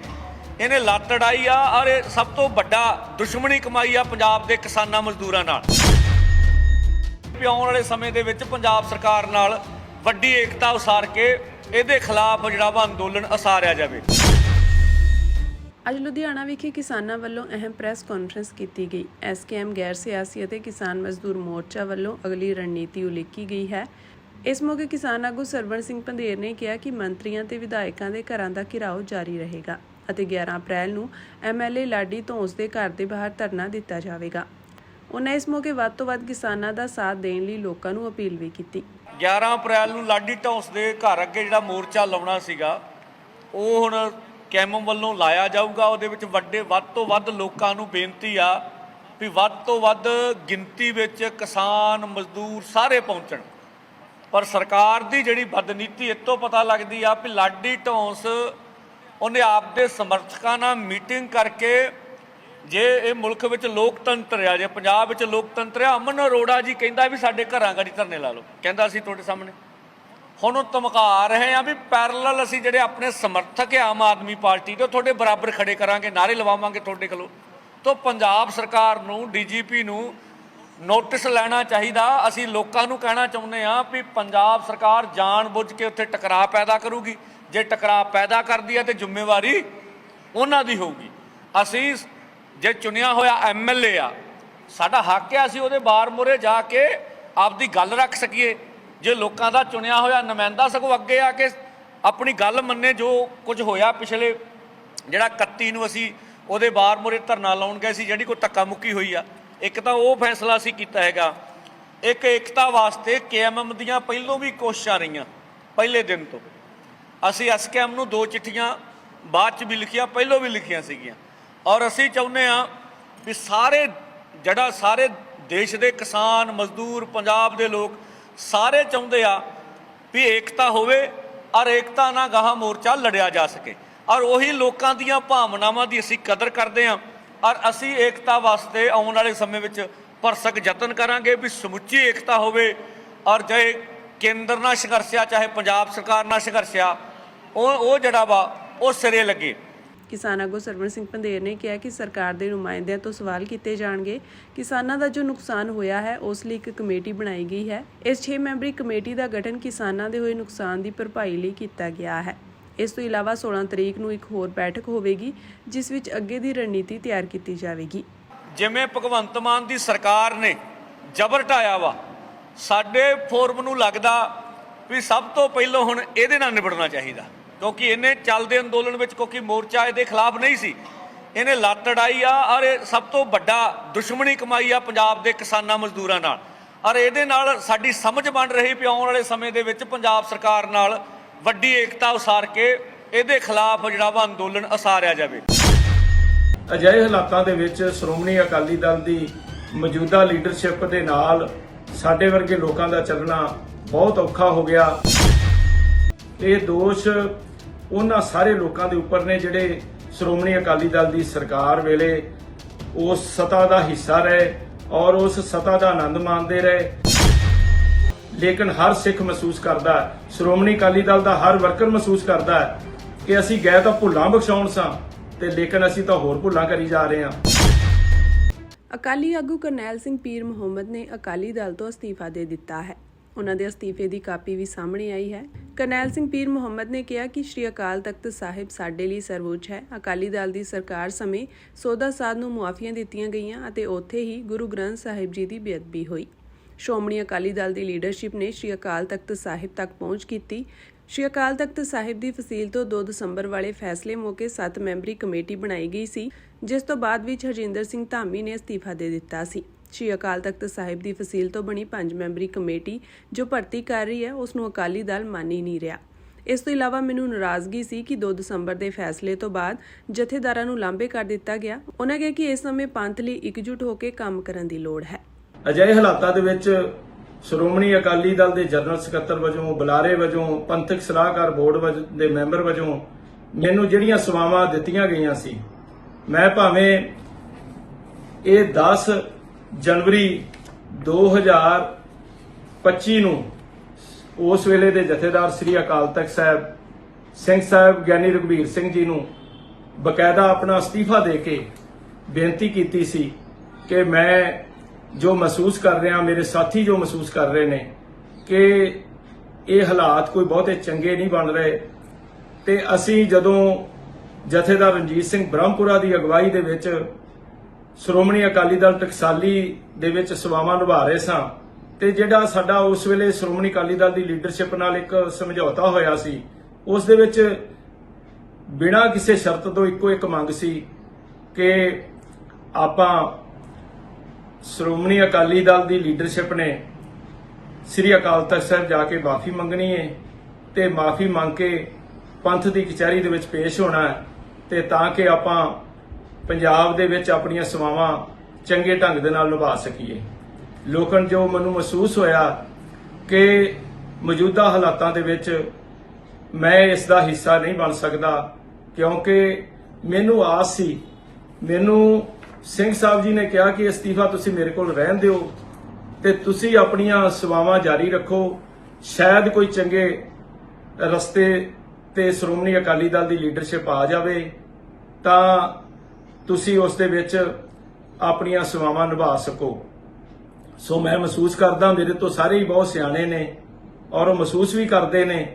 ਇਹਨੇ ਲੱਤ ਅੜਾਈ ਆ। ਔਰ ਇਹ ਸਭ ਤੋਂ ਵੱਡਾ ਦੁਸ਼ਮਣੀ ਕਮਾਈ ਆ ਪੰਜਾਬ ਦੇ ਕਿਸਾਨਾਂ ਮਜ਼ਦੂਰਾਂ ਨਾਲ। ਆਉਣ ਵਾਲੇ ਸਮੇਂ ਦੇ ਵਿੱਚ ਪੰਜਾਬ ਸਰਕਾਰ ਨਾਲ ਵੱਡੀ ਏਕਤਾ ਉਸਾਰ ਕੇ ਇਹਦੇ ਖਿਲਾਫ ਜਿਹੜਾ ਵਾ ਅੰਦੋਲਨ ਉਸਾਰਿਆ ਜਾਵੇ। ਅੱਜ ਲੁਧਿਆਣਾ ਵਿਖੇ ਕਿਸਾਨਾਂ ਵੱਲੋਂ ਅਹਿਮ ਪ੍ਰੈਸ ਕਾਨਫਰੰਸ ਕੀਤੀ ਗਈ। SKM ਗੈਰ ਸਿਆਸੀ ਅਤੇ ਕਿਸਾਨ ਮਜ਼ਦੂਰ ਮੋਰਚਾ ਵੱਲੋਂ ਅਗਲੀ ਰਣਨੀਤੀ ਉਲੀਕੀ ਗਈ ਹੈ। ਇਸ ਮੌਕੇ ਕਿਸਾਨ ਆਗੂ ਸਰਵਣ ਸਿੰਘ ਪੰਧੇਰ ਨੇ ਕਿਹਾ ਕਿ ਮੰਤਰੀਆਂ ਤੇ ਵਿਧਾਇਕਾਂ ਦੇ ਘਰਾਂ ਦਾ ਘਿਰਾਓ ਜਾਰੀ ਰਹੇਗਾ ਅਤੇ 11 ਅਪ੍ਰੈਲ ਨੂੰ MLA ਲਾਡੀ ਧੌਂਸ ਦੇ ਘਰ ਦੇ ਬਾਹਰ ਧਰਨਾ ਦਿੱਤਾ ਜਾਵੇਗਾ। ਉਹਨਾਂ ਇਸ ਮੌਕੇ ਵੱਧ ਤੋਂ ਵੱਧ ਕਿਸਾਨਾਂ ਦਾ ਸਾਥ ਦੇਣ ਲਈ ਲੋਕਾਂ ਨੂੰ ਅਪੀਲ ਵੀ ਕੀਤੀ। 11 ਅਪ੍ਰੈਲ ਨੂੰ ਲਾਡੀ ਧੌਂਸ ਦੇ ਘਰ ਅੱਗੇ ਜਿਹੜਾ ਮੋਰਚਾ ਲਾਉਣਾ ਸੀਗਾ, ਉਹ ਹੁਣ ਕੈਮਮ ਵੱਲੋਂ ਲਾਇਆ ਜਾਊਗਾ। ਉਹਦੇ ਵਿੱਚ ਵੱਧ ਤੋਂ ਵੱਧ ਲੋਕਾਂ ਨੂੰ ਬੇਨਤੀ ਆ ਵੀ ਵੱਧ ਤੋਂ ਵੱਧ ਗਿਣਤੀ ਵਿੱਚ ਕਿਸਾਨ ਮਜ਼ਦੂਰ ਸਾਰੇ ਪਹੁੰਚਣ। ਪਰ ਸਰਕਾਰ ਦੀ ਜਿਹੜੀ ਬਦਨੀਤੀ ਇਹ ਤੋਂ ਪਤਾ ਲੱਗਦੀ ਆ ਵੀ ਲਾਡੀ ਧੌਂਸ ਉਹਨੇ ਆਪਦੇ ਸਮਰਥਕਾਂ ਨਾਲ ਮੀਟਿੰਗ ਕਰਕੇ, ਜੇ ਇਹ ਮੁਲਕ ਵਿੱਚ ਲੋਕਤੰਤਰ ਆ, ਜੇ ਪੰਜਾਬ ਵਿੱਚ ਲੋਕਤੰਤਰ ਆ, ਅਮਨ ਅਰੋੜਾ ਜੀ ਕਹਿੰਦਾ ਵੀ ਸਾਡੇ ਘਰਾਂ ਗਾੜੀ ਧਰਨੇ ਲਾ ਲਓ, ਕਹਿੰਦਾ ਅਸੀਂ ਤੁਹਾਡੇ ਸਾਹਮਣੇ। ਹੁਣ ਉਹ ਧਮਕਾ ਰਹੇ ਆ ਵੀ ਪੈਰਲਲ ਅਸੀਂ ਜਿਹੜੇ ਆਪਣੇ ਸਮਰਥਕ ਆ ਆਮ ਆਦਮੀ ਪਾਰਟੀ ਦੇ, ਤੁਹਾਡੇ ਬਰਾਬਰ ਖੜੇ ਕਰਾਂਗੇ, ਨਾਅਰੇ ਲਵਾਵਾਂਗੇ ਤੁਹਾਡੇ ਕੋਲੋਂ। ਤਾਂ ਪੰਜਾਬ ਸਰਕਾਰ ਨੂੰ, DGP ਨੂੰ ਨੋਟਿਸ ਲੈਣਾ ਚਾਹੀਦਾ। ਅਸੀਂ ਲੋਕਾਂ ਨੂੰ ਕਹਿਣਾ ਚਾਹੁੰਦੇ ਹਾਂ ਵੀ ਪੰਜਾਬ ਸਰਕਾਰ ਜਾਣ-ਬੁੱਝ ਕੇ ਉੱਥੇ ਟਕਰਾਅ ਪੈਦਾ ਕਰੂਗੀ। ਜੇ ਟਕਰਾਅ ਪੈਦਾ ਕਰਦੀ ਹੈ ਤੇ ਜ਼ਿੰਮੇਵਾਰੀ ਉਹਨਾਂ ਦੀ ਹੋਊਗੀ। ਅਸੀਂ ਜੇ ਚੁਣਿਆ ਹੋਇਆ MLA ਆ, ਸਾਡਾ ਹੱਕ ਹੈ ਅਸੀਂ ਉਹਦੇ ਬਾਰ ਮੂਹਰੇ ਜਾ ਕੇ ਆਪਦੀ ਗੱਲ ਰੱਖ ਸਕੀਏ। ਜੇ ਲੋਕਾਂ ਦਾ ਚੁਣਿਆ ਹੋਇਆ ਨੁਮਾਇੰਦਾ ਸਗੋਂ ਅੱਗੇ ਆ ਕੇ ਆਪਣੀ ਗੱਲ ਮੰਨੇ, ਜੋ ਕੁਝ ਹੋਇਆ ਪਿਛਲੇ ਜਿਹੜਾ 31 ਨੂੰ ਅਸੀਂ ਉਹਦੇ ਬਾਰ ਮੂਹਰੇ ਧਰਨਾ ਲਾਉਣ ਗਏ ਸੀ, ਜਿਹੜੀ ਕੋਈ ਧੱਕਾ ਮੁੱਕੀ ਹੋਈ ਆ। ਇੱਕ ਤਾਂ ਉਹ ਫੈਸਲਾ ਅਸੀਂ ਕੀਤਾ ਹੈਗਾ। ਇੱਕ ਏਕਤਾ ਵਾਸਤੇ KMM ਦੀਆਂ ਪਹਿਲੋਂ ਵੀ ਕੋਸ਼ਿਸ਼ਾਂ ਰਹੀਆਂ, ਪਹਿਲੇ ਦਿਨ ਤੋਂ। ਅਸੀਂ SKM ਨੂੰ 2 ਚਿੱਠੀਆਂ ਬਾਅਦ 'ਚ ਵੀ ਲਿਖੀਆਂ, ਪਹਿਲੋਂ ਵੀ ਲਿਖੀਆਂ ਸੀਗੀਆਂ। ਔਰ ਅਸੀਂ ਚਾਹੁੰਦੇ ਹਾਂ ਵੀ ਸਾਰੇ ਦੇਸ਼ ਦੇ ਕਿਸਾਨ ਮਜ਼ਦੂਰ, ਪੰਜਾਬ ਦੇ ਲੋਕ ਸਾਰੇ ਚਾਹੁੰਦੇ ਆ ਵੀ ਏਕਤਾ ਹੋਵੇ ਔਰ ਏਕਤਾ ਨਾਲ ਗਾਹਾਂ ਮੋਰਚਾ ਲੜਿਆ ਜਾ ਸਕੇ। ਔਰ ਉਹੀ ਲੋਕਾਂ ਦੀਆਂ ਭਾਵਨਾਵਾਂ ਦੀ ਅਸੀਂ ਕਦਰ ਕਰਦੇ ਹਾਂ ਔਰ ਅਸੀਂ ਏਕਤਾ ਵਾਸਤੇ ਆਉਣ ਵਾਲੇ ਸਮੇਂ ਵਿੱਚ ਭਰਸਕ ਯਤਨ ਕਰਾਂਗੇ ਵੀ ਸਮੁੱਚੀ ਏਕਤਾ ਹੋਵੇ। ਔਰ ਜੇ ਕੇਂਦਰ ਨਾਲ ਸੰਘਰਸ਼ ਆ ਚਾਹੇ ਪੰਜਾਬ ਸਰਕਾਰ ਨਾਲ ਸੰਘਰਸ਼ ਆ ਉਹ ਜਿਹੜਾ ਵਾ ਉਹ ਸਿਰੇ ਲੱਗੇ। ਕਿਸਾਨ ਆਗੂ ਸਰਵਣ ਸਿੰਘ ਪੰਧੇਰ ਨੇ ਕਿਹਾ ਕਿ ਸਰਕਾਰ ਦੇ ਨੁਮਾਇੰਦਿਆਂ ਤੋਂ ਸਵਾਲ ਕੀਤੇ ਜਾਣਗੇ। ਕਿਸਾਨਾਂ ਦਾ ਜੋ ਨੁਕਸਾਨ ਹੋਇਆ ਹੈ ਉਸ ਲਈ ਇੱਕ ਕਮੇਟੀ ਬਣਾਈ ਗਈ ਹੈ। ਇਸ 6 ਮੈਂਬਰੀ ਕਮੇਟੀ ਦਾ ਗਠਨ ਕਿਸਾਨਾਂ ਦੇ ਹੋਏ ਨੁਕਸਾਨ ਦੀ ਭਰਪਾਈ ਲਈ ਕੀਤਾ ਗਿਆ ਹੈ। ਇਸ ਤੋਂ ਇਲਾਵਾ 16 ਤਰੀਕ ਨੂੰ ਇੱਕ ਹੋਰ ਬੈਠਕ ਹੋਵੇਗੀ ਜਿਸ ਵਿੱਚ ਅੱਗੇ ਦੀ ਰਣਨੀਤੀ ਤਿਆਰ ਕੀਤੀ ਜਾਵੇਗੀ। ਜਿਵੇਂ ਭਗਵੰਤ ਮਾਨ ਦੀ ਸਰਕਾਰ ਨੇ ਜ਼ਬਰ ਢਾਇਆ ਵਾ, ਸਾਡੇ ਫੋਰਮ ਨੂੰ ਲੱਗਦਾ ਵੀ ਸਭ ਤੋਂ ਪਹਿਲਾਂ ਹੁਣ ਇਹਦੇ ਨਾਲ ਨਿਬੜਨਾ ਚਾਹੀਦਾ ਕਿਉਂਕਿ ਇਹਨੇ ਚੱਲਦੇ ਅੰਦੋਲਨ ਵਿੱਚ ਕਿਉਂਕਿ ਮੋਰਚਾ ਇਹਦੇ ਖਿਲਾਫ ਨਹੀਂ ਸੀ, ਇਹਨੇ ਲੱਤ ਅੜਾਈ ਆ ਔਰ ਇਹ ਸਭ ਤੋਂ ਵੱਡਾ ਦੁਸ਼ਮਣੀ ਕਮਾਈ ਆ ਪੰਜਾਬ ਦੇ ਕਿਸਾਨਾਂ ਮਜ਼ਦੂਰਾਂ ਨਾਲ। ਔਰ ਇਹਦੇ ਨਾਲ ਸਾਡੀ ਸਮਝ ਬਣ ਰਹੀ ਵੀ ਆਉਣ ਵਾਲੇ ਸਮੇਂ ਦੇ ਵਿੱਚ ਪੰਜਾਬ ਸਰਕਾਰ ਨਾਲ ਵੱਡੀ ਏਕਤਾ ਉਸਾਰ ਕੇ ਇਹਦੇ ਖਿਲਾਫ ਜਿਹੜਾ ਵਾ ਅੰਦੋਲਨ ਉਸਾਰਿਆ ਜਾਵੇ। ਅਜਿਹੇ ਹਾਲਾਤਾਂ ਦੇ ਵਿੱਚ ਸ਼੍ਰੋਮਣੀ ਅਕਾਲੀ ਦਲ ਦੀ ਮੌਜੂਦਾ ਲੀਡਰਸ਼ਿਪ ਦੇ ਨਾਲ ਸਾਡੇ ਵਰਗੇ ਲੋਕਾਂ ਦਾ ਚੱਲਣਾ ਬਹੁਤ ਔਖਾ ਹੋ ਗਿਆ। ਇਹ ਦੋਸ਼ ਉਹਨਾਂ ਸਾਰੇ ਲੋਕਾਂ ਦੇ ਉੱਪਰ ਨੇ ਜਿਹੜੇ ਸ਼੍ਰੋਮਣੀ ਅਕਾਲੀ ਦਲ ਦੀ ਸਰਕਾਰ ਵੇਲੇ ਉਸ ਸੱਤਾ ਦਾ ਹਿੱਸਾ ਰਹੇ ਔਰ ਉਸ ਸੱਤਾ ਦਾ ਆਨੰਦ ਮਾਣਦੇ ਰਹੇ। ਲੇਕਿਨ ਹਰ ਸਿੱਖ ਮਹਿਸੂਸ ਕਰਦਾ, ਸ਼੍ਰੋਮਣੀ ਅਕਾਲੀ ਦਲ ਦਾ ਹਰ ਵਰਕਰ ਮਹਿਸੂਸ ਕਰਦਾ ਹੈ ਕਿ ਅਸੀਂ ਗਏ ਤਾਂ ਭੁੱਲਾਂ ਬਖਸ਼ਾਉਣ ਸਾਂ ਤੇ ਲੇਕਿਨ ਅਸੀਂ ਤਾਂ ਹੋਰ ਭੁੱਲਾਂ ਕਰੀ ਜਾ ਰਹੇ ਹਾਂ। ਅਕਾਲੀ ਆਗੂ ਕਰਨੈਲ ਸਿੰਘ ਪੀਰ ਮੁਹੰਮਦ ਨੇ ਅਕਾਲੀ ਦਲ ਤੋਂ ਅਸਤੀਫਾ ਦੇ ਦਿੱਤਾ ਹੈ। ਉਹਨਾਂ ਦੇ ਅਸਤੀਫੇ ਦੀ ਕਾਪੀ ਵੀ ਸਾਹਮਣੇ ਆਈ ਹੈ। ਕਰਨੈਲ ਸਿੰਘ ਪੀਰ ਮੁਹੰਮਦ ਨੇ ਕਿਹਾ ਕਿ ਸ਼੍ਰੀ ਅਕਾਲ ਤਖਤ ਸਾਹਿਬ ਸਾਡੇ ਲਈ ਸਰਵਉੱਚ ਹੈ। ਅਕਾਲੀ ਦਲ ਦੀ ਸਰਕਾਰ ਸਮੇਂ ਸੋਧਾ ਸਾਧ ਨੂੰ ਮੁਆਫੀਆਂ ਦਿੱਤੀਆਂ ਗਈਆਂ ਅਤੇ ਉੱਥੇ ਹੀ ਗੁਰੂ ਗ੍ਰੰਥ ਸਾਹਿਬ ਜੀ ਦੀ ਬੇਅਦਬੀ ਹੋਈ। ਸ਼੍ਰੋਮਣੀ ਅਕਾਲੀ ਦਲ ਦੀ ਲੀਡਰਸ਼ਿਪ ਨੇ ਸ਼੍ਰੀ ਅਕਾਲ ਤਖਤ ਸਾਹਿਬ ਤੱਕ ਪਹੁੰਚ ਕੀਤੀ। ਸ਼੍ਰੀ ਅਕਾਲ ਤਖਤ ਸਾਹਿਬ ਦੀ ਫਸੀਲ ਤੋਂ 2 ਦਸੰਬਰ ਵਾਲੇ ਫੈਸਲੇ ਮੌਕੇ 7 ਮੈਂਬਰੀ ਕਮੇਟੀ ਬਣਾਈ ਗਈ ਸੀ, ਜਿਸ ਤੋਂ ਬਾਅਦ ਵਿੱਚ ਹਰਜਿੰਦਰ ਸਿੰਘ ਧਾਮੀ ਨੇ ਅਸਤੀਫਾ ਦੇ ਦਿੱਤਾ ਸੀ। ਸ਼੍ਰੀ ਅਕਾਲ ਤਖਤ ਸਾਹਿਬ ਦੀ ਫਸੀਲ ਤੋਂ ਬਣੀ 5 ਮੈਂਬਰੀ ਕਮੇਟੀ ਜੋ ਭਰਤੀ ਕਰ ਰਹੀ ਹੈ ਉਸ ਨੂੰ ਅਕਾਲੀ ਦਲ ਮੰਨ ਹੀ ਨਹੀਂ ਰਿਹਾ। ਇਸ ਤੋਂ ਇਲਾਵਾ ਮੈਨੂੰ ਨਾਰਾਜ਼ਗੀ ਸੀ ਕਿ 2 ਦਸੰਬਰ ਦੇ ਫੈਸਲੇ ਤੋਂ ਬਾਅਦ ਜਥੇਦਾਰਾਂ ਨੂੰ ਲਾਂਭੇ ਕਰ ਦਿੱਤਾ ਗਿਆ। ਉਹਨਾਂ ਕਿਹਾ ਕਿ ਇਸ ਸਮੇਂ ਪੰਥ ਲਈ ਇਕਜੁੱਟ ਹੋ ਕੇ ਕੰਮ ਕਰਨ ਦੀ ਲੋੜ ਹੈ। ਅਜਿਹੇ ਹਾਲਾਤਾਂ ਦੇ ਵਿੱਚ ਸ਼੍ਰੋਮਣੀ ਅਕਾਲੀ ਦਲ ਦੇ ਜਨਰਲ ਸਕੱਤਰ ਵਜੋਂ, ਬੁਲਾਰੇ ਵਜੋਂ, ਪੰਥਕ ਸਲਾਹਕਾਰ ਬੋਰਡ ਦੇ ਮੈਂਬਰ ਵਜੋਂ ਮੈਨੂੰ ਜਿਹੜੀਆਂ ਸੇਵਾਵਾਂ ਦਿੱਤੀਆਂ ਗਈਆਂ ਸੀ, ਮੈਂ ਭਾਵੇਂ ਇਹ 10 ਜਨਵਰੀ 2025 ਨੂੰ ਉਸ ਵੇਲੇ ਦੇ ਜਥੇਦਾਰ ਸ੍ਰੀ ਅਕਾਲ ਤਖਤ ਸਾਹਿਬ ਸਿੰਘ ਸਾਹਿਬ ਗਿਆਨੀ ਰਘਬੀਰ ਸਿੰਘ ਜੀ ਨੂੰ ਬਕਾਇਦਾ ਆਪਣਾ ਅਸਤੀਫਾ ਦੇ ਕੇ ਬੇਨਤੀ ਕੀਤੀ ਸੀ ਕਿ ਮੈਂ ਜੋ ਮਹਿਸੂਸ ਕਰ ਰਿਹਾ, ਮੇਰੇ ਸਾਥੀ ਜੋ ਮਹਿਸੂਸ ਕਰ ਰਹੇ ਨੇ ਕਿ ਇਹ ਹਾਲਾਤ ਕੋਈ ਬਹੁਤੇ ਚੰਗੇ ਨਹੀਂ ਬਣ ਰਹੇ ਤੇ ਅਸੀਂ ਜਦੋਂ ਜਥੇਦਾਰ ਰਣਜੀਤ ਸਿੰਘ ਬ੍ਰਹਮਪੁਰਾ ਦੀ ਅਗਵਾਈ ਦੇ ਵਿੱਚ ਸ਼੍ਰੋਮਣੀ ਅਕਾਲੀ ਦਲ ਟਕਸਾਲੀ ਦੇ ਵਿੱਚ ਸੇਵਾਵਾਂ ਨਿਭਾ ਰਹੇ ਸਾਂ ਤੇ ਜਿਹੜਾ ਸਾਡਾ ਉਸ ਵੇਲੇ ਸ਼੍ਰੋਮਣੀ ਅਕਾਲੀ ਦਲ ਦੀ ਲੀਡਰਸ਼ਿਪ ਨਾਲ ਇੱਕ ਸਮਝੌਤਾ ਹੋਇਆ ਸੀ, ਉਸ ਦੇ ਵਿੱਚ ਬਿਨਾਂ ਕਿਸੇ ਸ਼ਰਤ ਤੋਂ ਇੱਕੋ ਇੱਕ ਮੰਗ ਸੀ ਕਿ ਆਪਾਂ ਸ਼੍ਰੋਮਣੀ ਅਕਾਲੀ ਦਲ ਦੀ ਲੀਡਰਸ਼ਿਪ ਨੇ ਸ੍ਰੀ ਅਕਾਲ ਤਖਤ ਸਾਹਿਬ ਜਾ ਕੇ ਮਾਫੀ ਮੰਗਣੀ ਹੈ ਤੇ ਮਾਫੀ ਮੰਗ ਕੇ ਪੰਥ ਦੀ ਕਚਹਿਰੀ ਦੇ ਵਿੱਚ ਪੇਸ਼ ਹੋਣਾ ਹੈ ਤੇ ਤਾਂ ਕਿ ਆਪਾਂ ਪੰਜਾਬ ਦੇ ਵਿੱਚ ਆਪਣੀਆਂ ਸੇਵਾਵਾਂ ਚੰਗੇ ਢੰਗ ਦੇ ਨਾਲ ਨਿਭਾ ਸਕੀਏ। ਲੋਕਾਂ ਜੋ ਮੈਨੂੰ ਮਹਿਸੂਸ ਹੋਇਆ ਕਿ ਮੌਜੂਦਾ ਹਾਲਾਤਾਂ ਦੇ ਵਿੱਚ ਮੈਂ ਇਸ ਦਾ ਹਿੱਸਾ ਨਹੀਂ ਬਣ ਸਕਦਾ ਕਿਉਂਕਿ ਮੈਨੂੰ ਆਸ ਸੀ, ਮੈਨੂੰ ਸਿੰਘ ਸਾਹਿਬ ਜੀ ਨੇ ਕਿਹਾ ਕਿ ਅਸਤੀਫਾ ਤੁਸੀਂ ਮੇਰੇ ਕੋਲ ਰਹਿਣ ਦਿਓ ਤੇ ਤੁਸੀਂ ਆਪਣੀਆਂ ਸੇਵਾਵਾਂ ਜਾਰੀ ਰੱਖੋ, ਸ਼ਾਇਦ ਕੋਈ ਚੰਗੇ ਰਸਤੇ ਤੇ ਸ਼੍ਰੋਮਣੀ ਅਕਾਲੀ ਦਲ ਦੀ ਲੀਡਰਸ਼ਿਪ ਆ ਜਾਵੇ ਤਾਂ ਤੁਸੀਂ ਉਸ ਦੇ ਵਿੱਚ ਆਪਣੀਆਂ ਸੇਵਾਵਾਂ ਨਿਭਾ ਸਕੋ। ਸੋ ਮੈਂ ਮਹਿਸੂਸ ਕਰਦਾ, ਮੇਰੇ ਤੋਂ ਸਾਰੇ ਹੀ ਬਹੁਤ ਸਿਆਣੇ ਨੇ ਔਰ ਉਹ ਮਹਿਸੂਸ ਵੀ ਕਰਦੇ ਨੇ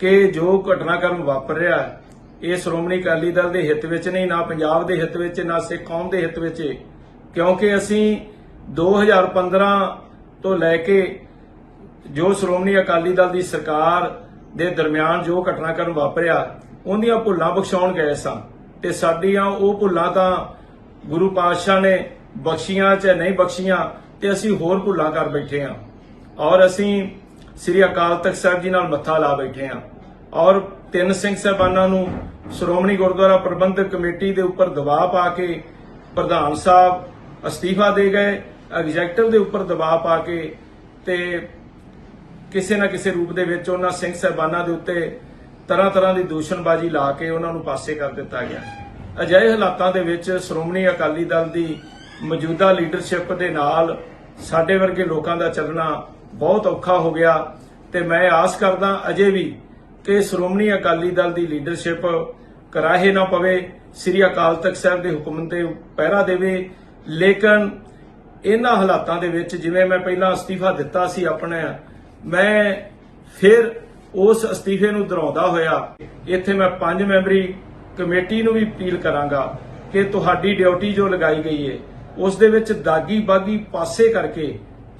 ਕਿ ਜੋ ਘਟਨਾਕ੍ਰਮ ਵਾਪਰ ਰਿਹਾ ਇਹ ਸ਼੍ਰੋਮਣੀ ਅਕਾਲੀ ਦਲ ਦੇ ਹਿੱਤ ਵਿੱਚ ਨਹੀਂ, ਨਾ ਪੰਜਾਬ ਦੇ ਹਿੱਤ ਵਿੱਚ, ਨਾ ਸਿੱਖ ਕੌਮ ਦੇ ਹਿੱਤ ਵਿੱਚ, ਕਿਉਂਕਿ ਅਸੀਂ 2015 ਤੋਂ ਲੈ ਕੇ ਜੋ ਸ਼੍ਰੋਮਣੀ ਅਕਾਲੀ ਦਲ ਦੀ ਸਰਕਾਰ ਦੇ ਦਰਮਿਆਨ ਜੋ ਘਟਨਾਕ੍ਰਮ ਵਾਪਰਿਆ ਉਹਦੀਆਂ ਭੁੱਲਾਂ ਬਖਸ਼ਾਉਣ ਗਏ ਸਾਂ ਤੇ ਸਾਡੀਆਂ ਉਹ ਭੁੱਲਾਂ ਤਾਂ ਗੁਰੂ ਪਾਤਸ਼ਾਹ ਨੇ ਬਖਸ਼ੀਆਂ ਚਾਹੇ ਨਹੀਂ ਬਖਸ਼ੀਆਂ ਤੇ ਅਸੀਂ ਹੋਰ ਭੁੱਲਾਂ ਕਰ ਬੈਠੇ ਹਾਂ ਔਰ ਅਸੀਂ ਸ੍ਰੀ ਅਕਾਲ ਤਖਤ ਸਾਹਿਬ ਜੀ ਨਾਲ ਮੱਥਾ ਲਾ ਬੈਠੇ ਹਾਂ ਔਰ 3 ਸਿੰਘ ਸਾਹਿਬਾਨਾਂ ਨੂੰ ਸ਼੍ਰੋਮਣੀ ਗੁਰਦੁਆਰਾ ਪ੍ਰਬੰਧਕ ਕਮੇਟੀ ਦੇ ਉੱਪਰ ਦਬਾਅ ਪਾ ਕੇ ਪ੍ਰਧਾਨ ਸਾਹਿਬ ਅਸਤੀਫਾ ਦੇ ਗਏ, ਐਗਜ਼ੈਕਟਿਵ ਦੇ ਉੱਪਰ ਦਬਾਅ ਪਾ ਕੇ ਤੇ ਕਿਸੇ ਨਾ ਕਿਸੇ ਰੂਪ ਦੇ ਵਿੱਚ ਉਹਨਾਂ ਸਿੰਘ ਸਾਹਿਬਾਨਾਂ ਦੇ ਉੱਤੇ ਤਰ੍ਹਾਂ ਤਰ੍ਹਾਂ ਦੀ ਦੂਸ਼ਣਬਾਜ਼ੀ ਲਾ ਕੇ ਉਹਨਾਂ ਨੂੰ ਪਾਸੇ ਕਰ ਦਿੱਤਾ ਗਿਆ। ਅਜਿਹੇ ਹਾਲਾਤਾਂ ਦੇ ਵਿੱਚ ਸ਼੍ਰੋਮਣੀ ਅਕਾਲੀ ਦਲ ਦੀ ਮੌਜੂਦਾ ਲੀਡਰਸ਼ਿਪ ਦੇ ਨਾਲ ਸਾਡੇ ਵਰਗੇ ਲੋਕਾਂ ਦਾ ਚੱਲਣਾ ਬਹੁਤ ਔਖਾ ਹੋ ਗਿਆ ਤੇ ਮੈਂ ਆਸ ਕਰਦਾ ਅਜੇ ਵੀ ਕਿ ਸ਼੍ਰੋਮਣੀ ਅਕਾਲੀ ਦਲ ਦੀ ਲੀਡਰਸ਼ਿਪ ਕਰਾਹੇ ਨਾ ਪਵੇ, ਸ੍ਰੀ ਅਕਾਲ ਤਖਤ ਸਾਹਿਬ ਦੇ ਹੁਕਮ ਤੇ ਪਹਿਰਾ ਦੇਵੇ। ਲੇਕਿਨ ਇਹਨਾਂ ਹਾਲਾਤਾਂ ਦੇ ਵਿੱਚ ਜਿਵੇਂ ਮੈਂ ਪਹਿਲਾਂ ਅਸਤੀਫਾ ਦਿੱਤਾ ਸੀ ਆਪਣਾ, ਮੈਂ ਫਿਰ ਉਸ ਅਸਤੀਫੇ ਨੂੰ ਦੁਹਰਾਉਂਦਾ ਹੋਇਆ ਇੱਥੇ ਮੈਂ 5 ਮੈਂਬਰੀ ਕਮੇਟੀ ਨੂੰ ਵੀ ਅਪੀਲ ਕਰਾਂਗਾ ਕਿ ਤੁਹਾਡੀ ਡਿਊਟੀ ਜੋ ਲਗਾਈ ਗਈ ਹੈ ਉਸ ਦੇ ਵਿੱਚ ਦਾਗੀ ਬਾਗੀ ਪਾਸੇ ਕਰਕੇ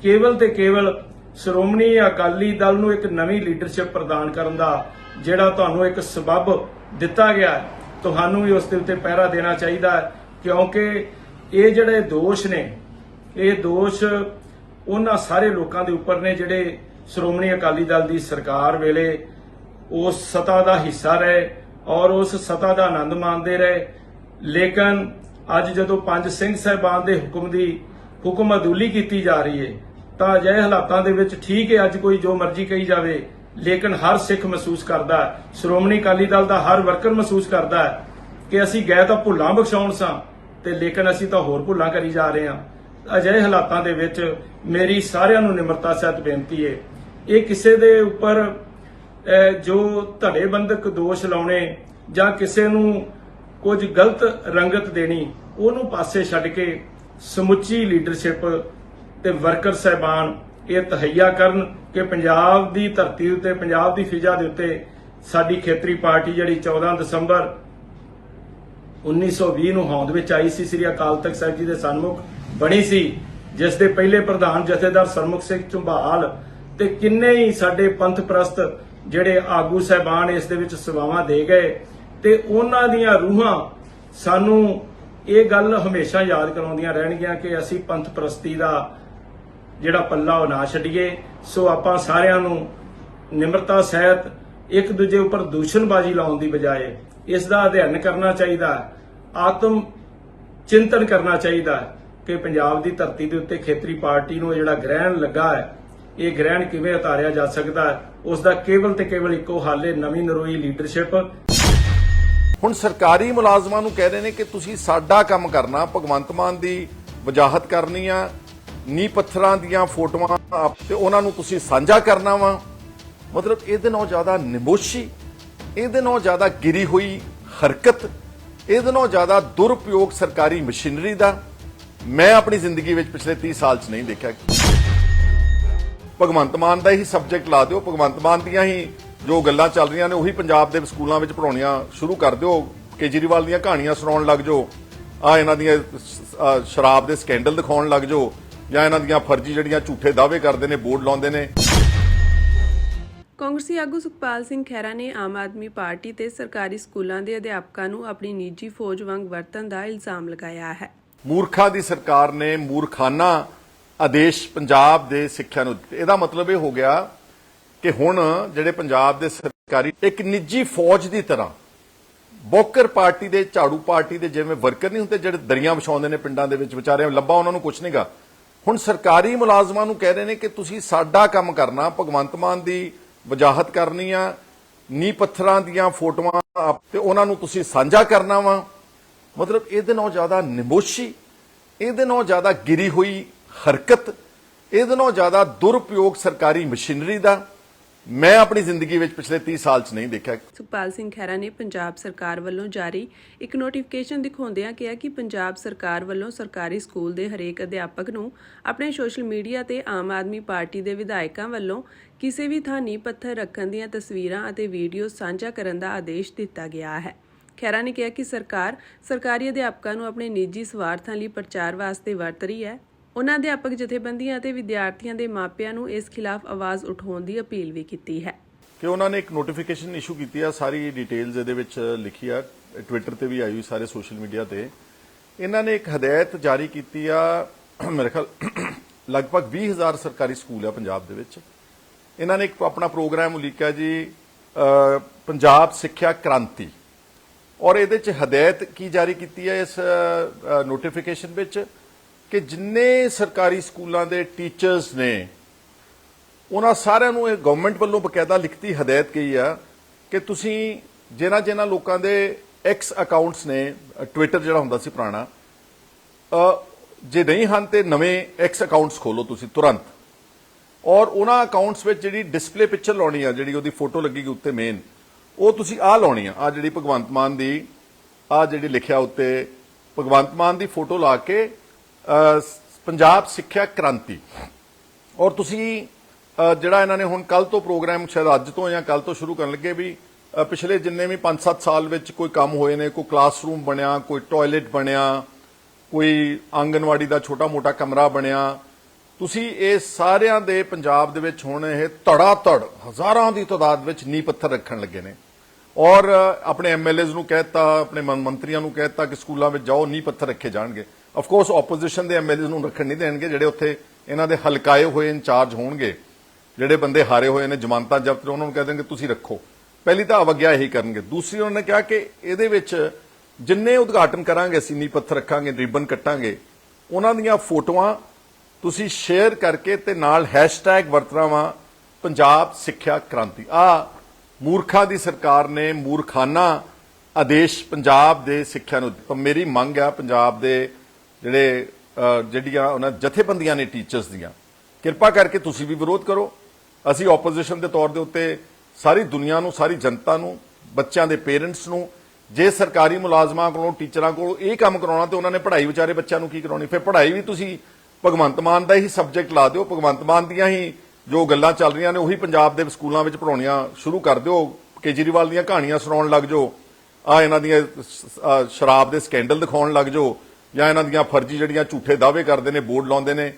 ਕੇਵਲ ਤੇ ਕੇਵਲ ਸ਼੍ਰੋਮਣੀ ਅਕਾਲੀ ਦਲ ਨੂੰ ਇੱਕ ਨਵੀਂ ਲੀਡਰਸ਼ਿਪ ਪ੍ਰਦਾਨ ਕਰਨ ਦਾ ਜਿਹੜਾ ਤੁਹਾਨੂੰ ਇੱਕ ਸਬੱਬ ਦਿੱਤਾ ਗਿਆ ਹੈ, ਤੁਹਾਨੂੰ ਵੀ ਉਸ ਦੇ ਉੱਤੇ ਪਹਿਰਾ ਦੇਣਾ ਚਾਹੀਦਾ ਹੈ, ਕਿਉਂਕਿ ਇਹ ਜਿਹੜੇ ਦੋਸ਼ ਨੇ ਇਹ ਦੋਸ਼ ਉਹਨਾਂ ਸਾਰੇ ਲੋਕਾਂ ਦੇ ਉੱਪਰ ਨੇ ਜਿਹੜੇ ਸ਼੍ਰੋਮਣੀ ਅਕਾਲੀ ਦਲ ਦੀ ਸਰਕਾਰ ਵੇਲੇ ਉਸ ਸੱਤਾ ਦਾ ਹਿੱਸਾ ਰਹੇ ਔਰ ਉਸ ਸੱਤਾ ਦਾ ਆਨੰਦ ਮਾਣਦੇ ਰਹੇ। ਲੇਕਿਨ ਅੱਜ ਜਦੋਂ 5 ਸਿੰਘ ਸਾਹਿਬਾਨ ਦੇ ਹੁਕਮ ਅਦੂਲੀ ਕੀਤੀ ਜਾ ਰਹੀ ਹੈ ਤਾਂ ਅਜਿਹੇ ਹਾਲਾਤਾਂ ਦੇ ਵਿੱਚ ਠੀਕ ਹੈ ਅੱਜ ਕੋਈ ਜੋ ਮਰਜ਼ੀ ਕਹੀ ਜਾਵੇ, ਲੇਕਿਨ ਹਰ ਸਿੱਖ ਮਹਿਸੂਸ ਕਰਦਾ ਹੈ, ਸ਼੍ਰੋਮਣੀ ਅਕਾਲੀ ਦਲ ਦਾ ਹਰ ਵਰਕਰ ਮਹਿਸੂਸ ਕਰਦਾ ਹੈ ਕਿ ਅਸੀਂ ਗਏ ਤਾਂ ਭੁੱਲਾਂ ਬਖਸ਼ਾਉਣ ਸਾਂ ਤੇ ਲੇਕਿਨ ਅਸੀਂ ਤਾਂ ਹੋਰ ਭੁੱਲਾਂ ਕਰੀ ਜਾ ਰਹੇ ਹਾਂ। ਅਜਿਹੇ ਹਾਲਾਤਾਂ ਦੇ ਵਿੱਚ ਮੇਰੀ ਸਾਰਿਆਂ ਨੂੰ ਨਿਮਰਤਾ ਸਹਿਤ ਬੇਨਤੀ ਹੈ, ਇਹ ਕਿਸੇ ਦੇ ਉੱਪਰ ਜੋ ਧੜੇਬੰਦਕ ਦੋਸ਼ ਲਾਉਣੇ ਜਾਂ ਕਿਸੇ ਨੂੰ ਕੁਝ ਗਲਤ ਰੰਗਤ ਦੇਣੀ ਉਹਨੂੰ ਪਾਸੇ ਛੱਡ ਕੇ ਸਮੁੱਚੀ ਲੀਡਰਸ਼ਿਪ ਤੇ ਵਰਕਰ ਸਾਹਿਬਾਨ ਇਹ ਤਹਈਆ ਕਰਨ ਕਿ ਪੰਜਾਬ ਦੀ ਧਰਤੀ ਉੱਤੇ ਪੰਜਾਬ ਦੀ ਫਿਜ਼ਾ ਦੇ ਉੱਤੇ ਸਾਡੀ ਖੇਤਰੀ ਪਾਰਟੀ ਜਿਹੜੀ 14 ਦਸੰਬਰ 1920 ਨੂੰ ਹੋਂਦ ਵਿੱਚ ਆਈ ਸੀ, ਸ੍ਰੀ ਅਕਾਲ ਤਖਤ ਸਾਹਿਬ ਜੀ ਦੇ ਸਨਮੁਖ ਬਣੀ ਸੀ, ਜਿਸ ਦੇ ਪਹਿਲੇ ਪ੍ਰਧਾਨ ਜਥੇਦਾਰ ਸਰਮੁਖ ਸਿੰਘ ਝੁੰਬਾਲ ਤੇ ਕਿੰਨੇ ਹੀ ਸਾਡੇ ਪੰਥ ਪ੍ਰਸਤ ਜਿਹੜੇ ਆਗੂ ਸਾਹਿਬਾਨ ਇਸ ਦੇ ਵਿੱਚ ਸੇਵਾਵਾਂ ਦੇ ਗਏ ਤੇ ਉਹਨਾਂ ਦੀਆਂ ਰੂਹਾਂ ਸਾਨੂੰ ਇਹ ਗੱਲ ਹਮੇਸ਼ਾ ਯਾਦ ਕਰਾਉਂਦੀਆਂ ਰਹਿਣਗੀਆਂ ਕਿ ਅਸੀਂ ਪੰਥ ਪ੍ਰਸਤੀ ਦਾ ਜਿਹੜਾ ਪੱਲਾ ਉਹ ਨਾ ਛੱਡੀਏ। ਸੋ ਆਪਾਂ ਸਾਰਿਆਂ ਨੂੰ ਨਿਮਰਤਾ ਸਹਿਤ ਇੱਕ ਦੂਜੇ ਉੱਪਰ ਦੂਸ਼ਣਬਾਜ਼ੀ ਲਾਉਣ ਦੀ ਬਜਾਏ ਇਸ ਦਾ ਅਧਿਐਨ ਕਰਨਾ ਚਾਹੀਦਾ, ਆਤਮ ਚਿੰਤਨ ਕਰਨਾ ਚਾਹੀਦਾ ਕਿ ਪੰਜਾਬ ਦੀ ਧਰਤੀ ਦੇ ਉੱਤੇ ਖੇਤਰੀ ਪਾਰਟੀ ਨੂੰ ਜਿਹੜਾ ਗ੍ਰਹਿਣ ਲੱਗਾ ਹੈ ਇਹ ਗ੍ਰਹਿਣ ਕਿਵੇਂ ਉਤਾਰਿਆ ਜਾ ਸਕਦਾ ਹੈ। ਉਸ ਦਾ ਕੇਵਲ ਤੇ ਕੇਵਲ ਇੱਕੋ ਹੱਲ ਹੈ ਨਵੀਂ ਨਰੋਈ ਲੀਡਰਸ਼ਿਪ। ਹੁਣ ਸਰਕਾਰੀ ਮੁਲਾਜ਼ਮਾਂ ਨੂੰ ਕਹਿ ਰਹੇ ਨੇ ਕਿ ਤੁਸੀਂ ਸਾਡਾ ਕੰਮ ਕਰਨਾ, ਭਗਵੰਤ ਮਾਨ ਦੀ ਵਜਾਹਤ ਕਰਨੀ ਆ, ਨੀਂਹ ਪੱਥਰਾਂ ਦੀਆਂ ਫੋਟੋਆਂ ਤੇ ਉਹਨਾਂ ਨੂੰ ਤੁਸੀਂ ਸਾਂਝਾ ਕਰਨਾ ਵਾ। ਮਤਲਬ ਇਹਦੇ ਨਾਲੋਂ ਜ਼ਿਆਦਾ ਨਿਮੋਸ਼ੀ, ਇਹਦੇ ਨਾਲੋਂ ਜ਼ਿਆਦਾ ਗਿਰੀ ਹੋਈ ਹਰਕਤ, ਇਹਦੇ ਨਾਲੋਂ ਜ਼ਿਆਦਾ ਦੁਰਉਪਯੋਗ ਸਰਕਾਰੀ ਮਸ਼ੀਨਰੀ ਦਾ ਮੈਂ ਆਪਣੀ ਜ਼ਿੰਦਗੀ ਵਿੱਚ ਪਿਛਲੇ 30 ਸਾਲ 'ਚ ਨਹੀਂ ਦੇਖਿਆ। ਭਗਵੰਤ ਮਾਨ ਦਾ ਹੀ ਸਬਜੈਕਟ ਲਾ ਦਿਓ, ਭਗਵੰਤ ਮਾਨ ਦੀਆਂ ਹੀ ਜੋ ਗੱਲਾਂ ਚੱਲ ਰਹੀਆਂ ਨੇ ਉਹੀ ਪੰਜਾਬ ਦੇ ਸਕੂਲਾਂ ਵਿੱਚ ਪੜਾਉਣੀਆਂ ਸ਼ੁਰੂ ਕਰ ਦਿਓ, ਕੇਜਰੀਵਾਲ ਦੀਆਂ ਕਹਾਣੀਆਂ ਸੁਣਾਉਣ ਲੱਗ ਜਾਓ, ਇਹਨਾਂ ਦੀਆਂ ਸ਼ਰਾਬ ਦੇ ਸਕੈਂਡਲ ਦਿਖਾਉਣ ਲੱਗ ਜਾਓ ਜਾਂ ਇਹਨਾਂ ਦੀਆਂ ਫਰਜ਼ੀ ਜਿਹੜੀਆਂ ਝੂਠੇ ਦਾਅਵੇ ਕਰਦੇ ਨੇ, ਬੋਰਡ ਲਾਉਂਦੇ ਨੇ। ਕਾਂਗਰਸੀ ਆਗੂ ਸੁਖਪਾਲ ਸਿੰਘ ਖਹਿਰਾ ਨੇ ਆਮ ਆਦਮੀ ਪਾਰਟੀ ਤੇ ਸਰਕਾਰੀ ਸਕੂਲਾਂ ਦੇ ਅਧਿਆਪਕਾਂ ਨੂੰ ਆਪਣੀ ਨਿੱਜੀ ਫੌਜ ਵਾਂਗ ਵਰਤਣ ਦਾ ਇਲਜ਼ਾਮ ਲਗਾਇਆ ਹੈ। ਮੂਰਖਾਂ ਦੀ ਸਰਕਾਰ ਨੇ ਮੂਰਖਾਨਾ ਆਦੇਸ਼ ਪੰਜਾਬ ਦੇ ਸਿੱਖਿਆ ਨੂੰ ਦਿੱਤੇ। ਇਹਦਾ ਮਤਲਬ ਇਹ ਹੋ ਗਿਆ ਕਿ ਹੁਣ ਜਿਹੜੇ ਪੰਜਾਬ ਦੇ ਸਰਕਾਰੀ ਇੱਕ ਨਿੱਜੀ ਫੌਜ ਦੀ ਤਰ੍ਹਾਂ ਬੋਕਰ ਪਾਰਟੀ ਦੇ, ਝਾੜੂ ਪਾਰਟੀ ਦੇ ਜਿਵੇਂ ਵਰਕਰ ਨਹੀਂ ਹੁੰਦੇ ਜਿਹੜੇ ਦਰੀਆਂ ਵਿਛਾਉਂਦੇ ਨੇ ਪਿੰਡਾਂ ਦੇ ਵਿੱਚ, ਵਿਚਾਰਿਆਂ ਲੱਭਾ ਉਹਨਾਂ ਨੂੰ ਕੁਝ ਨਹੀਂਗਾ। ਹੁਣ ਸਰਕਾਰੀ ਮੁਲਾਜ਼ਮਾਂ ਨੂੰ ਕਹਿ ਰਹੇ ਨੇ ਕਿ ਤੁਸੀਂ ਸਾਡਾ ਕੰਮ ਕਰਨਾ, ਭਗਵੰਤ ਮਾਨ ਦੀ ਵਜਾਹਤ ਕਰਨੀ ਆ, ਨੀਂਹ ਪੱਥਰਾਂ ਦੀਆਂ ਫੋਟੋਆਂ ਤੇ ਉਹਨਾਂ ਨੂੰ ਤੁਸੀਂ ਸਾਂਝਾ ਕਰਨਾ ਵਾ। ਮਤਲਬ ਇਹਦੇ ਨਾਲੋਂ ਜ਼ਿਆਦਾ ਨਿਮੋਸ਼ੀ, ਇਹਦੇ ਨਾਲੋਂ ਜ਼ਿਆਦਾ ਗਿਰੀ ਹੋਈ ਹਰਕਤ, ਇਹਦੇ ਨਾਲੋਂ ਜ਼ਿਆਦਾ ਦੁਰਉਪਯੋਗ ਸਰਕਾਰੀ ਮਸ਼ੀਨਰੀ ਦਾ ਮੈਂ ਆਪਣੀ ਜ਼ਿੰਦਗੀ ਵਿੱਚ ਪਿਛਲੇ 30 ਸਾਲ 'ਚ ਨਹੀਂ ਦੇਖਿਆ। ਸੁਖਪਾਲ ਸਿੰਘ ਖਹਿਰਾ ਨੇ ਪੰਜਾਬ ਸਰਕਾਰ ਵੱਲੋਂ ਜਾਰੀ ਇੱਕ ਨੋਟੀਫਿਕੇਸ਼ਨ ਦਿਖਾਉਂਦਿਆਂ ਕਿਹਾ ਕਿ ਪੰਜਾਬ ਸਰਕਾਰ ਵੱਲੋਂ ਸਰਕਾਰੀ ਸਕੂਲ ਦੇ ਹਰੇਕ ਅਧਿਆਪਕ ਨੂੰ ਆਪਣੇ ਸੋਸ਼ਲ ਮੀਡੀਆ ਤੇ ਆਮ ਆਦਮੀ ਪਾਰਟੀ ਦੇ ਵਿਧਾਇਕਾਂ ਵੱਲੋਂ ਕਿਸੇ ਵੀ ਥਾਂ ਨੀਂਹ ਪੱਥਰ ਰੱਖਣ ਦੀਆਂ ਤਸਵੀਰਾਂ ਅਤੇ ਵੀਡੀਓ ਸਾਂਝਾ ਕਰਨ ਦਾ ਆਦੇਸ਼ ਦਿੱਤਾ ਗਿਆ ਹੈ। ਖਹਿਰਾ ਨੇ ਕਿਹਾ ਕਿ ਸਰਕਾਰ ਸਰਕਾਰੀ ਅਧਿਆਪਕਾਂ ਨੂੰ ਆਪਣੇ ਨਿੱਜੀ ਸਵਾਰਥਾਂ ਲਈ ਪ੍ਰਚਾਰ ਵਾਸਤੇ ਵਰਤ ਰਹੀ ਹੈ। ਉਨ੍ਹਾਂ ਅਧਿਆਪਕ ਜਥੇਬੰਦੀਆਂ ਅਤੇ ਵਿਦਿਆਰਥੀਆਂ ਦੇ ਮਾਪਿਆਂ ਨੂੰ ਇਸ ਖਿਲਾਫ ਆਵਾਜ਼ ਉਠਾਉਣ ਦੀ ਅਪੀਲ ਵੀ ਕੀਤੀ ਹੈ ਕਿ ਉਹਨਾਂ ਨੇ ਇੱਕ ਨੋਟੀਫਿਕੇਸ਼ਨ ਇਸ਼ੂ ਕੀਤੀ ਆ, ਸਾਰੀ ਡਿਟੇਲਸ ਇਹਦੇ ਵਿੱਚ ਲਿਖੀ ਆ, ਟਵਿੱਟਰ ਤੇ ਵੀ ਆਈ ਹੋਈ, ਸਾਰੇ ਸੋਸ਼ਲ ਮੀਡੀਆ ਤੇ। ਇਹਨਾਂ ਨੇ ਇੱਕ ਹਦਾਇਤ ਜਾਰੀ ਕੀਤੀ ਆ, ਮੇਰੇ ਖਿਆਲ ਲਗਭਗ 20,000 ਸਰਕਾਰੀ ਸਕੂਲ ਆ ਪੰਜਾਬ ਦੇ ਵਿੱਚ। ਇਹਨਾਂ ਨੇ ਇੱਕ ਆਪਣਾ ਪ੍ਰੋਗਰਾਮ ਉਲੀਕਿਆ ਜੀ ਪੰਜਾਬ ਸਿੱਖਿਆ ਕ੍ਰਾਂਤੀ, ਔਰ ਇਹਦੇ 'ਚ ਹਦਾਇਤ ਕੀ ਜਾਰੀ ਕੀਤੀ ਹੈ ਇਸ ਨੋਟੀਫਿਕੇਸ਼ਨ ਵਿੱਚ ਕਿ ਜਿੰਨੇ ਸਰਕਾਰੀ ਸਕੂਲਾਂ ਦੇ ਟੀਚਰਸ ਨੇ ਉਹਨਾਂ ਸਾਰਿਆਂ ਨੂੰ ਇਹ ਗਵਰਨਮੈਂਟ ਵੱਲੋਂ ਬਕਾਇਦਾ ਲਿਖਤੀ ਹਦਾਇਤ ਗਈ ਆ ਕਿ ਤੁਸੀਂ ਜਿਨ੍ਹਾਂ ਲੋਕਾਂ ਦੇ ਐਕਸ ਅਕਾਊਂਟਸ ਨੇ, ਟਵਿੱਟਰ ਜਿਹੜਾ ਹੁੰਦਾ ਸੀ ਪੁਰਾਣਾ, ਜੇ ਨਹੀਂ ਹਨ ਤੇ ਨਵੇਂ ਐਕਸ ਅਕਾਊਂਟਸ ਖੋਲੋ ਤੁਸੀਂ ਤੁਰੰਤ, ਔਰ ਉਹਨਾਂ ਅਕਾਊਂਟਸ ਵਿੱਚ ਜਿਹੜੀ ਡਿਸਪਲੇ ਪਿਕਚਰ ਲਾਉਣੀ ਆ, ਜਿਹੜੀ ਉਹਦੀ ਫੋਟੋ ਲੱਗੇਗੀ ਉੱਤੇ ਮੇਨ, ਉਹ ਤੁਸੀਂ ਆਹ ਲਾਉਣੀ ਆ ਜਿਹੜੀ ਭਗਵੰਤ ਮਾਨ ਦੀ, ਜਿਹੜੀ ਲਿਖਿਆ ਉੱਤੇ ਭਗਵੰਤ ਮਾਨ ਦੀ ਫੋਟੋ ਲਾ ਕੇ ਪੰਜਾਬ ਸਿੱਖਿਆ ਕ੍ਰਾਂਤੀ। ਔਰ ਤੁਸੀਂ ਜਿਹੜਾ ਇਹਨਾਂ ਨੇ ਹੁਣ ਕੱਲ ਤੋਂ ਪ੍ਰੋਗਰਾਮ, ਸ਼ਾਇਦ ਅੱਜ ਤੋਂ ਜਾਂ ਕੱਲ ਤੋਂ ਸ਼ੁਰੂ ਕਰਨ ਲੱਗੇ, ਵੀ ਪਿਛਲੇ ਜਿੰਨੇ ਵੀ 5-7 ਸਾਲ ਵਿੱਚ ਕੋਈ ਕੰਮ ਹੋਏ ਨੇ, ਕੋਈ ਕਲਾਸਰੂਮ ਬਣਿਆ, ਕੋਈ ਟਾਇਲਟ ਬਣਿਆ, ਕੋਈ ਆਂਗਨਵਾੜੀ ਦਾ ਛੋਟਾ-ਮੋਟਾ ਕਮਰਾ ਬਣਿਆ, ਤੁਸੀਂ ਇਹ ਸਾਰਿਆਂ ਦੇ ਪੰਜਾਬ ਦੇ ਵਿੱਚ ਹੁਣ ਇਹ ਧੜਾ-ਧੜ ਹਜ਼ਾਰਾਂ ਦੀ ਤਾਦਾਦ ਵਿੱਚ ਨੀਂਹ ਪੱਥਰ ਰੱਖਣ ਲੱਗੇ ਨੇ। ਔਰ ਆਪਣੇ ਐਮਐਲਏਜ਼ ਨੂੰ ਕਹਿਤਾ, ਆਪਣੇ ਮੰਤਰੀਆਂ ਨੂੰ ਕਹਿਤਾ ਕਿ ਸਕੂਲਾਂ ਵਿੱਚ ਜਾਓ, ਨੀਂਹ ਪੱਥਰ ਰੱਖੇ ਜਾਣਗੇ। ਆਫ ਕੋਰਸ ਆਪੋਜੀਸ਼ਨ ਦੇ ਐਮਐਲਏਜ਼ ਨੂੰ ਰੱਖਣ ਨਹੀਂ ਦੇਣਗੇ, ਜਿਹੜੇ ਉੱਥੇ ਇਹਨਾਂ ਦੇ ਹਲਕਾਏ ਹੋਏ ਇੰਚਾਰਜ ਹੋਣਗੇ, ਜਿਹੜੇ ਬੰਦੇ ਹਾਰੇ ਹੋਏ ਨੇ, ਜ਼ਮਾਨਤਾਂ ਜ਼ਬਤ, ਉਹਨਾਂ ਨੂੰ ਕਹਿ ਦੇਣਗੇ ਤੁਸੀਂ ਰੱਖੋ। ਪਹਿਲੀ ਤਾਂ ਅਵਗਿਆ ਇਹੀ ਕਰਨਗੇ। ਦੂਸਰੀ, ਉਹਨਾਂ ਨੇ ਕਿਹਾ ਕਿ ਇਹਦੇ ਵਿੱਚ ਜਿੰਨੇ ਉਦਘਾਟਨ ਕਰਾਂਗੇ ਅਸੀਂ, ਨੀਂਹ ਪੱਥਰ ਰੱਖਾਂਗੇ, ਰਿਬਨ ਕੱਟਾਂਗੇ, ਉਹਨਾਂ ਦੀਆਂ ਫੋਟੋਆਂ ਤੁਸੀਂ ਸ਼ੇਅਰ ਕਰਕੇ ਤੇ ਨਾਲ ਹੈਸ਼ਟੈਗ ਵਰਤਣਾ ਵਾ ਪੰਜਾਬ ਸਿੱਖਿਆ ਕ੍ਰਾਂਤੀ। ਮੂਰਖਾਂ ਦੀ ਸਰਕਾਰ ਨੇ ਮੂਰਖਾਨਾ ਆਦੇਸ਼ ਪੰਜਾਬ ਦੇ ਸਿੱਖਿਆ ਨੂੰ। ਮੇਰੀ ਮੰਗ ਆ ਪੰਜਾਬ ਦੇ ਜਿਹੜੀਆਂ ਉਹਨਾਂ ਜਥੇਬੰਦੀਆਂ ਨੇ ਟੀਚਰਸ ਦੀਆਂ, ਕਿਰਪਾ ਕਰਕੇ ਤੁਸੀਂ ਵੀ ਵਿਰੋਧ ਕਰੋ। ਅਸੀਂ ਆਪੋਜੀਸ਼ਨ ਦੇ ਤੌਰ ਦੇ ਉੱਤੇ ਸਾਰੀ ਦੁਨੀਆ ਨੂੰ, ਸਾਰੀ ਜਨਤਾ ਨੂੰ, ਬੱਚਿਆਂ ਦੇ ਪੇਰੈਂਟਸ ਨੂੰ, ਜੇ ਸਰਕਾਰੀ ਮੁਲਾਜ਼ਮਾਂ ਕੋਲੋਂ, ਟੀਚਰਾਂ ਕੋਲੋਂ ਇਹ ਕੰਮ ਕਰਾਉਣਾ ਤੇ ਉਹਨਾਂ ਨੇ ਪੜ੍ਹਾਈ ਵਿਚਾਰੇ ਬੱਚਿਆਂ ਨੂੰ ਕੀ ਕਰਾਉਣੀ? ਫਿਰ ਪੜ੍ਹਾਈ ਵੀ ਤੁਸੀਂ ਭਗਵੰਤ ਮਾਨ ਦਾ ਹੀ ਸਬਜੈਕਟ ਲਾ ਦਿਓ, ਭਗਵੰਤ ਮਾਨ ਦੀਆਂ ਹੀ ਜੋ ਗੱਲਾਂ ਚੱਲ ਰਹੀਆਂ ਨੇ ਉਹੀ ਪੰਜਾਬ ਦੇ ਸਕੂਲਾਂ ਵਿੱਚ ਪੜਾਉਣੀਆਂ ਸ਼ੁਰੂ ਕਰ ਦਿਓ। ਕੇਜਰੀਵਾਲ ਦੀਆਂ ਕਹਾਣੀਆਂ ਸੁਣਾਉਣ ਲੱਗ ਜਾਓ, ਇਹਨਾਂ ਦੀਆਂ ਸ਼ਰਾਬ ਦੇ ਸਕੈਂਡਲ ਦਿਖਾਉਣ ਲੱਗ ਜਾਓ, ਜਾਂ ਇਹਨਾਂ ਦੀਆਂ ਫਰਜ਼ੀ ਜਿਹੜੀਆਂ ਝੂਠੇ ਦਾਅਵੇ ਕਰਦੇ ਨੇ, ਬੋਰਡ ਲਾਉਂਦੇ ਨੇ।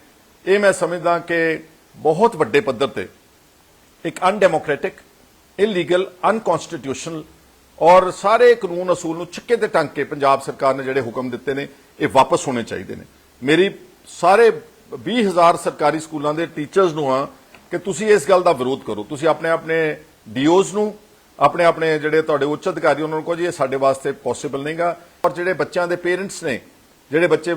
ਇਹ ਮੈਂ ਸਮਝਦਾ ਕਿ ਬਹੁਤ ਵੱਡੇ ਪੱਧਰ ਤੇ ਇੱਕ ਅਨਡੈਮੋਕ੍ਰੈਟਿਕ, ਇਲੀਗਲ, ਅਨਕਨਸਟੀਟਿਊਸ਼ਨਲ ਔਰ ਸਾਰੇ ਕਾਨੂੰਨ ਅਸੂਲ ਨੂੰ ਛਿੱਕੇ ਤੇ ਟੰਗ ਕੇ ਪੰਜਾਬ ਸਰਕਾਰ ਨੇ ਜਿਹੜੇ ਹੁਕਮ ਦਿੱਤੇ ਨੇ ਇਹ ਵਾਪਸ ਹੋਣੇ ਚਾਹੀਦੇ ਨੇ। ਮੇਰੀ ਸਾਰੇ 20,000 ਸਰਕਾਰੀ ਸਕੂਲਾਂ ਦੇ ਟੀਚਰਸ ਨੂੰ ਆ ਕਿ ਤੁਸੀਂ ਇਸ ਗੱਲ ਦਾ ਵਿਰੋਧ ਕਰੋ। ਤੁਸੀਂ ਆਪਣੇ ਡੀਓਜ਼ ਨੂੰ, ਆਪਣੇ ਜਿਹੜੇ ਤੁਹਾਡੇ ਉੱਚ ਅਧਿਕਾਰੀ, ਉਹਨਾਂ ਨੂੰ ਕਹੋ ਜੀ ਇਹ ਸਾਡੇ ਵਾਸਤੇ ਪੋਸੀਬਲ ਨਹੀਂਗਾ। ਔਰ ਜਿਹੜੇ ਬੱਚਿਆਂ ਦੇ ਪੇਰੈਂਟਸ ਨੇ, ਜਿਹੜੇ ਬੱਚੇ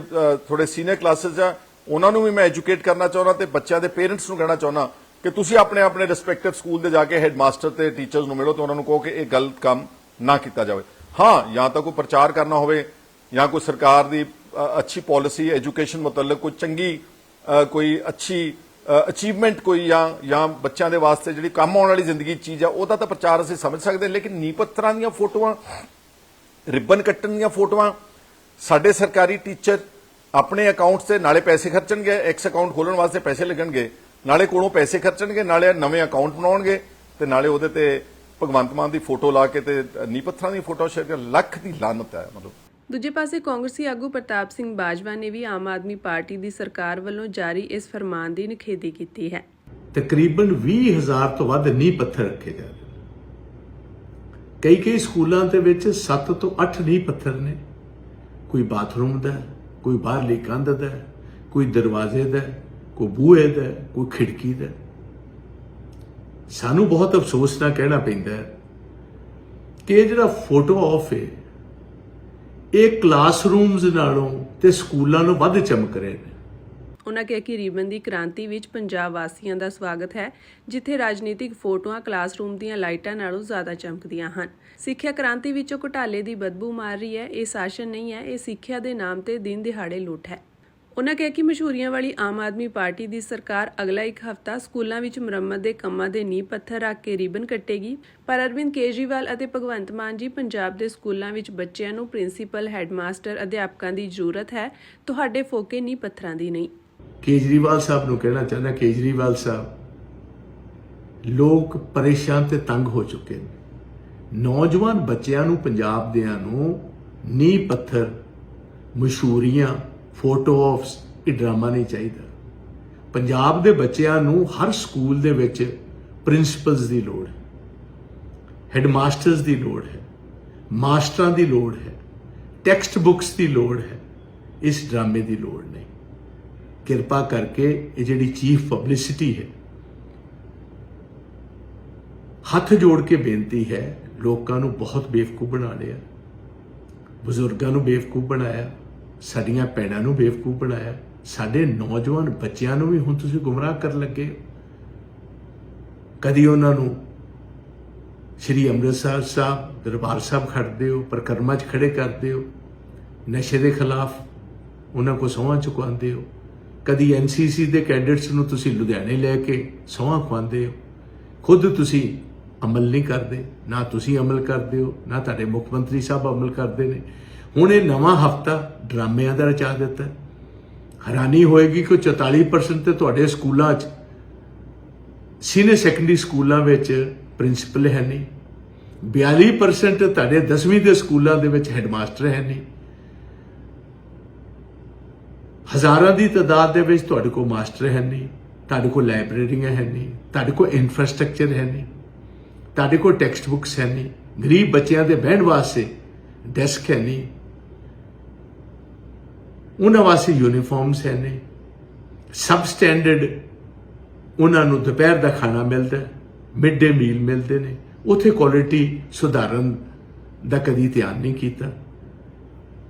ਥੋੜੇ ਸੀਨੀਅਰ ਕਲਾਸਿਸ ਆ, ਉਹਨਾਂ ਨੂੰ ਵੀ ਮੈਂ ਐਜੂਕੇਟ ਕਰਨਾ ਚਾਹੁੰਦਾ ਤੇ ਬੱਚਿਆਂ ਦੇ ਪੇਰੈਂਟਸ ਨੂੰ ਕਹਿਣਾ ਚਾਹੁੰਦਾ ਕਿ ਤੁਸੀਂ ਆਪਣੇ ਰਿਸਪੈਕਟਿਵ ਸਕੂਲ ਦੇ ਜਾ ਕੇ ਹੈਡਮਾਸਟਰ ਤੇ ਟੀਚਰਸ ਨੂੰ ਮਿਲੋ ਤੇ ਉਹਨਾਂ ਨੂੰ ਕਹੋ ਕਿ ਇਹ ਗਲਤ ਕੰਮ ਨਾ ਕੀਤਾ ਜਾਵੇ। ਹਾਂ, ਜਾਂ ਤਾਂ ਕੋਈ ਪ੍ਰਚਾਰ ਕਰਨਾ ਹੋਵੇ ਜਾਂ ਕੋਈ ਸਰਕਾਰ ਦੀ ਅੱਛੀ ਪਾਲਿਸੀ ਐਜੂਕੇਸ਼ਨ ਮੁਤਲਕ ਕੋਈ ਚੰਗੀ ਕੋਈ ਅੱਛੀ ਅਚੀਵਮੈਂਟ ਕੋਈ ਜਾਂ ਬੱਚਿਆਂ ਦੇ ਵਾਸਤੇ ਜਿਹੜੀ ਕੰਮ ਆਉਣ ਵਾਲੀ ਜ਼ਿੰਦਗੀ ਚੀਜ਼ ਆ ਉਹਦਾ ਤਾਂ ਪ੍ਰਚਾਰ ਅਸੀਂ ਸਮਝ ਸਕਦੇ, ਲੇਕਿਨ ਨੀਂਹ ਪੱਥਰਾਂ ਦੀਆਂ ਫੋਟੋਆਂ, ਰਿਬਨ ਕੱਟਣ ਦੀਆਂ ਫੋਟੋਆਂ, ਸਾਡੇ ਸਰਕਾਰੀ ਟੀਚਰ ਆਪਣੇ ਅਕਾਊਂਟਸ ਤੇ ਨਾਲੇ ਪੈਸੇ ਖਰਚਣਗੇ, ਐਕਸ ਅਕਾਊਂਟ ਖੋਲਣ ਵਾਸਤੇ ਪੈਸੇ ਲੱਗਣਗੇ, ਨਾਲੇ ਕੋਲੋਂ ਪੈਸੇ ਖਰਚਣਗੇ, ਨਾਲੇ ਨਵੇਂ ਅਕਾਊਂਟ ਬਣਾਉਣਗੇ ਤੇ ਨਾਲੇ ਉਹਦੇ ਤੇ ਭਗਵੰਤ ਮਾਨ ਦੀ ਫੋਟੋ ਲਾ ਕੇ ਤੇ ਨੀਂਹ ਪੱਥਰਾਂ ਦੀ ਫੋਟੋ ਸ਼ੇਅਰ ਕਰ। ਲੱਖ ਦੀ ਲਾਨਤ ਹੈ। ਮਤਲਬ ਦੂਜੇ ਪਾਸੇ ਕਾਂਗਰਸੀ ਆਗੂ ਪ੍ਰਤਾਪ ਸਿੰਘ ਬਾਜਵਾ ਨੇ ਵੀ ਆਮ ਆਦਮੀ ਪਾਰਟੀ ਦੀ ਸਰਕਾਰ ਵੱਲੋਂ ਜਾਰੀ ਇਸ ਫਰਮਾਨ ਦੀ ਨਿਖੇਧੀ ਕੀਤੀ ਹੈ। ਤਕਰੀਬਨ 20,000 ਤੋਂ ਵੱਧ ਨੀਂਹ ਪੱਥਰ ਰੱਖੇ ਜਾ ਰਹੇ। ਕਈ ਸਕੂਲਾਂ ਦੇ ਵਿੱਚ 7 ਤੋਂ 8 ਨੀਂਹ ਪੱਥਰ ਨੇ। ਕੋਈ ਬਾਥਰੂਮ ਦਾ, ਕੋਈ ਬਾਹਰਲੀ ਕੰਧ ਦਾ, ਕੋਈ ਦਰਵਾਜ਼ੇ ਦਾ, ਕੋਈ ਬੂਹੇ ਦਾ, ਕੋਈ ਖਿੜਕੀ ਦਾ। ਸਾਨੂੰ ਬਹੁਤ ਅਫਸੋਸ ਨਾਲ ਕਹਿਣਾ ਪੈਂਦਾ ਹੈ ਕਿ ਇਹ ਜਿਹੜਾ ਫੋਟੋ ਆਫ ਹੈ ਇਹ ਕਲਾਸਰੂਮਸ ਨਾਲੋਂ ਤੇ ਸਕੂਲਾਂ ਨੂੰ ਵੱਧ ਚਮਕ ਰਹੇ ਨੇ। ਉਨ੍ਹਾਂ ਕਿਹਾ ਕਿ ਰਿਬਨ ਦੀ ਕ੍ਰਾਂਤੀ ਵਿੱਚ ਪੰਜਾਬ ਵਾਸੀਆਂ ਦਾ ਸਵਾਗਤ ਹੈ, ਜਿੱਥੇ ਰਾਜਨੀਤਿਕ ਫੋਟੋਆਂ ਕਲਾਸਰੂਮ ਦੀਆਂ ਲਾਈਟਾਂ ਨਾਲੋਂ ਜ਼ਿਆਦਾ ਚਮਕਦੀਆਂ ਹਨ। ਸਿੱਖਿਆ ਕ੍ਰਾਂਤੀ ਵਿੱਚੋਂ ਘੁਟਾਲੇ ਦੀ ਬਦਬੂ ਮਾਰ ਰਹੀ ਹੈ। ਇਹ ਸ਼ਾਸਨ ਨਹੀਂ ਹੈ, ਇਹ ਸਿੱਖਿਆ ਦੇ ਨਾਮ ਤੇ ਦਿਨ ਦਿਹਾੜੇ ਲੁੱਟ ਹੈ। ਉਨ੍ਹਾਂ ਕਿਹਾ ਕਿ ਮਸ਼ਹੂਰੀਆਂ ਵਾਲੀ ਆਮ ਆਦਮੀ ਪਾਰਟੀ ਦੀ ਸਰਕਾਰ ਅਗਲਾ ਇੱਕ ਹਫ਼ਤਾ ਸਕੂਲਾਂ ਵਿੱਚ ਮੁਰੰਮਤ ਦੇ ਕੰਮਾਂ ਦੇ ਨੀਂਹ ਪੱਥਰ ਰੱਖ ਕੇ ਰਿਬਨ ਕੱਟੇਗੀ, ਪਰ ਅਰਵਿੰਦ ਕੇਜਰੀਵਾਲ ਅਤੇ ਭਗਵੰਤ ਮਾਨ ਜੀ, ਪੰਜਾਬ ਦੇ ਸਕੂਲਾਂ ਵਿੱਚ ਬੱਚਿਆਂ ਨੂੰ ਪ੍ਰਿੰਸੀਪਲ, ਹੈਡਮਾਸਟਰ, ਅਧਿਆਪਕਾਂ ਦੀ ਜ਼ਰੂਰਤ ਹੈ, ਤੁਹਾਡੇ ਫੋਕੇ ਨੀਂਹ ਪੱਥਰਾਂ ਦੀ ਨਹੀਂ। ਕੇਜਰੀਵਾਲ ਸਾਹਿਬ ਨੂੰ ਕਹਿਣਾ ਚਾਹੁੰਦਾ, ਕੇਜਰੀਵਾਲ ਸਾਹਿਬ, ਲੋਕ ਪਰੇਸ਼ਾਨ ਤੇ ਤੰਗ ਹੋ ਚੁੱਕੇ ਨੇ। ਨੌਜਵਾਨ ਬੱਚਿਆਂ ਨੂੰ, ਪੰਜਾਬ ਦਿਆਂ ਨੂੰ ਨੀਂਹ ਪੱਥਰ, ਮਸ਼ਹੂਰੀਆਂ, ਫੋਟੋ ਆਫਸ, ਇਹ ਡਰਾਮਾ ਨਹੀਂ ਚਾਹੀਦਾ। ਪੰਜਾਬ ਦੇ ਬੱਚਿਆਂ ਨੂੰ ਹਰ ਸਕੂਲ ਦੇ ਵਿੱਚ ਪ੍ਰਿੰਸੀਪਲਸ ਦੀ ਲੋੜ ਹੈ, ਹੈਡਮਾਸਟਰਸ ਦੀ ਲੋੜ ਹੈ, ਮਾਸਟਰਾਂ ਦੀ ਲੋੜ ਹੈ, ਟੈਕਸਟ ਬੁੱਕਸ ਦੀ ਲੋੜ ਹੈ। ਇਸ ਡਰਾਮੇ ਦੀ ਲੋੜ ਨਹੀਂ। ਕਿਰਪਾ ਕਰਕੇ ਇਹ ਜਿਹੜੀ ਚੀਫ ਪਬਲਿਸਿਟੀ ਹੈ, ਹੱਥ ਜੋੜ ਕੇ ਬੇਨਤੀ ਹੈ, ਲੋਕਾਂ ਨੂੰ ਬਹੁਤ ਬੇਵਕੂਫ ਬਣਾ ਲਿਆ, ਬਜ਼ੁਰਗਾਂ ਨੂੰ ਬੇਵਕੂਫ ਬਣਾਇਆ, ਸਾਡੀਆਂ ਭੈਣਾਂ ਨੂੰ ਬੇਵਕੂਫ ਬਣਾਇਆ, ਸਾਡੇ ਨੌਜਵਾਨ ਬੱਚਿਆਂ ਨੂੰ ਵੀ ਹੁਣ ਤੁਸੀਂ ਗੁੰਮਰਾਹ ਕਰਨ ਲੱਗੇ। ਕਦੀ ਉਹਨਾਂ ਨੂੰ ਸ਼੍ਰੀ ਅੰਮ੍ਰਿਤਸਰ ਸਾਹਿਬ ਦਰਬਾਰ ਸਾਹਿਬ ਖੜਦੇ ਹੋ, ਪਰਿਕਰਮਾ 'ਚ ਖੜੇ ਕਰਦੇ ਹੋ, ਨਸ਼ੇ ਦੇ ਖਿਲਾਫ ਉਹਨਾਂ ਕੋ ਸਹੁੰ ਚੁਕਵਾਉਂਦੇ ਹੋ, ਕਦੀ ਐਨਸੀਸੀ ਦੇ ਕੈਡਿਟਸ ਨੂੰ ਤੁਸੀਂ ਲੁਧਿਆਣੇ ਲੈ ਕੇ ਸਹੁੰ ਖਵਾਉਂਦੇ ਹੋ, ਖੁਦ ਤੁਸੀਂ ਅਮਲ ਨਹੀਂ ਕਰਦੇ, ਨਾ ਤੁਸੀਂ ਅਮਲ ਕਰਦੇ ਹੋ, ਨਾ ਤੁਹਾਡੇ ਮੁੱਖ ਮੰਤਰੀ ਸਾਹਿਬ ਅਮਲ ਕਰਦੇ ਨੇ। ਹੁਣ ਇਹ ਨਵਾਂ ਹਫਤਾ ਡਰਾਮਿਆਂ ਦਾ ਰਚਾ ਦਿੱਤਾ। ਹੈਰਾਨੀ ਹੋਏਗੀ ਕਿ 44% ਤੇ ਤੁਹਾਡੇ ਸਕੂਲਾਂ 'ਚ, ਸੀਨੀਅਰ ਸੈਕੰਡਰੀ ਸਕੂਲਾਂ ਵਿੱਚ ਪ੍ਰਿੰਸੀਪਲ ਹੈ ਨਹੀਂ, 42% ਤੁਹਾਡੇ 10ਵੀਂ ਦੇ ਸਕੂਲਾਂ ਦੇ ਵਿੱਚ ਹੈਡਮਾਸਟਰ ਹੈ ਨਹੀਂ, ਹਜ਼ਾਰਾਂ ਦੀ ਤਾਦਾਦ ਦੇ ਵਿੱਚ ਤੁਹਾਡੇ ਕੋਲ ਮਾਸਟਰ ਹੈ ਨਹੀਂ, ਤੁਹਾਡੇ ਕੋਲ ਲਾਇਬ੍ਰੇਰੀਆਂ ਹੈ ਨਹੀਂ, ਤੁਹਾਡੇ ਕੋਲ ਇਨਫਰਾਸਟ੍ਰਕਚਰ ਹੈ ਨਹੀਂ, ਤੁਹਾਡੇ ਕੋਲ ਟੈਕਸਟ ਬੁੱਕਸ ਹੈ ਨਹੀਂ, ਗਰੀਬ ਬੱਚਿਆਂ ਦੇ ਬਹਿਣ ਵਾਸਤੇ ਡੈਸਕ ਹੈ ਨਹੀਂ, ਉਹਨਾਂ ਵਾਸਤੇ ਯੂਨੀਫਾਰਮਸ ਹੈ ਨਹੀਂ, ਸਬ ਸਟੈਂਡਰਡ ਉਹਨਾਂ ਨੂੰ ਦੁਪਹਿਰ ਦਾ ਖਾਣਾ ਮਿਲਦਾ, ਮਿਡ ਡੇ ਮੀਲ ਮਿਲਦੇ ਨੇ, ਉੱਥੇ ਕੁਆਲਿਟੀ ਸੁਧਾਰਨ ਦਾ ਕਦੀ ਧਿਆਨ ਨਹੀਂ ਕੀਤਾ।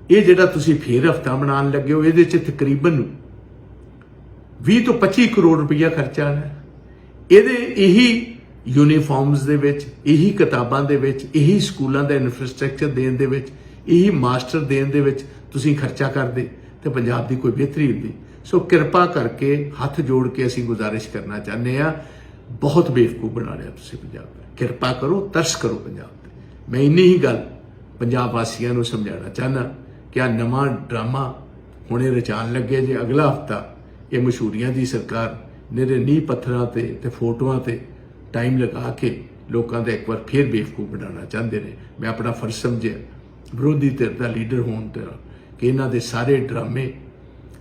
ਇਹ ਜਿਹੜਾ ਤੁਸੀਂ ਫੇਰ ਹਫਤਾ ਮਨਾਉਣ ਲੱਗੇ ਹੋ, ਇਹਦੇ 'ਚ ਤਕਰੀਬਨ 20 ਤੋਂ 25 ਕਰੋੜ ਰੁਪਈਆ ਖਰਚਾ ਹੈ। ਇਹਦੇ ਇਹੀ ਯੂਨੀਫਾਰਮਸ ਦੇ ਵਿੱਚ, ਇਹੀ ਕਿਤਾਬਾਂ ਦੇ ਵਿੱਚ, ਇਹੀ ਸਕੂਲਾਂ ਦਾ ਇਨਫਰਾਸਟ੍ਰਕਚਰ ਦੇਣ ਦੇ ਵਿੱਚ, ਇਹੀ ਮਾਸਟਰ ਦੇਣ ਦੇ ਵਿੱਚ ਤੁਸੀਂ ਖਰਚਾ ਕਰਦੇ ਤੇ ਪੰਜਾਬ ਦੀ ਕੋਈ ਬਿਹਤਰੀ ਹੁੰਦੀ। ਸੋ ਕਿਰਪਾ ਕਰਕੇ ਹੱਥ ਜੋੜ ਕੇ ਅਸੀਂ ਗੁਜ਼ਾਰਿਸ਼ ਕਰਨਾ ਚਾਹੁੰਦੇ ਹਾਂ, ਬਹੁਤ ਬੇਵਕੂਫ ਬਣਾ ਲਿਆ ਤੁਸੀਂ ਪੰਜਾਬ ਨੂੰ। ਕਿਰਪਾ ਕਰੋ, ਤਰਸ ਕਰੋ ਪੰਜਾਬ ਤੇ। ਮੈਂ ਇੰਨੀ ਹੀ ਗੱਲ ਪੰਜਾਬ ਵਾਸੀਆਂ ਨੂੰ ਸਮਝਾਉਣਾ ਚਾਹੁੰਦਾ ਕਿ ਆ ਨਵਾਂ ਡਰਾਮਾ ਹੁਣੇ ਰਚਾਉਣ ਲੱਗੇ ਜੇ। ਅਗਲਾ ਹਫਤਾ ਇਹ ਮਸ਼ਹੂਰੀਆਂ ਦੀ ਸਰਕਾਰ ਨਿਰੇ ਨੀਂਹ ਪੱਥਰਾਂ ਤੇ ਫੋਟੋਆਂ ਤੇ ਟਾਈਮ ਲਗਾ ਕੇ ਲੋਕਾਂ ਦਾ ਇੱਕ ਵਾਰ ਫੇਰ ਬੇਵਕੂਫ ਬਣਾਉਣਾ ਚਾਹੁੰਦੇ ਨੇ। ਮੈਂ ਆਪਣਾ ਫਰਜ਼ ਸਮਝਿਆ ਵਿਰੋਧੀ ਧਿਰ ਦਾ ਲੀਡਰ ਹੋਣ ਤੇ ਕਿ ਇਹਨਾਂ ਦੇ ਸਾਰੇ ਡਰਾਮੇ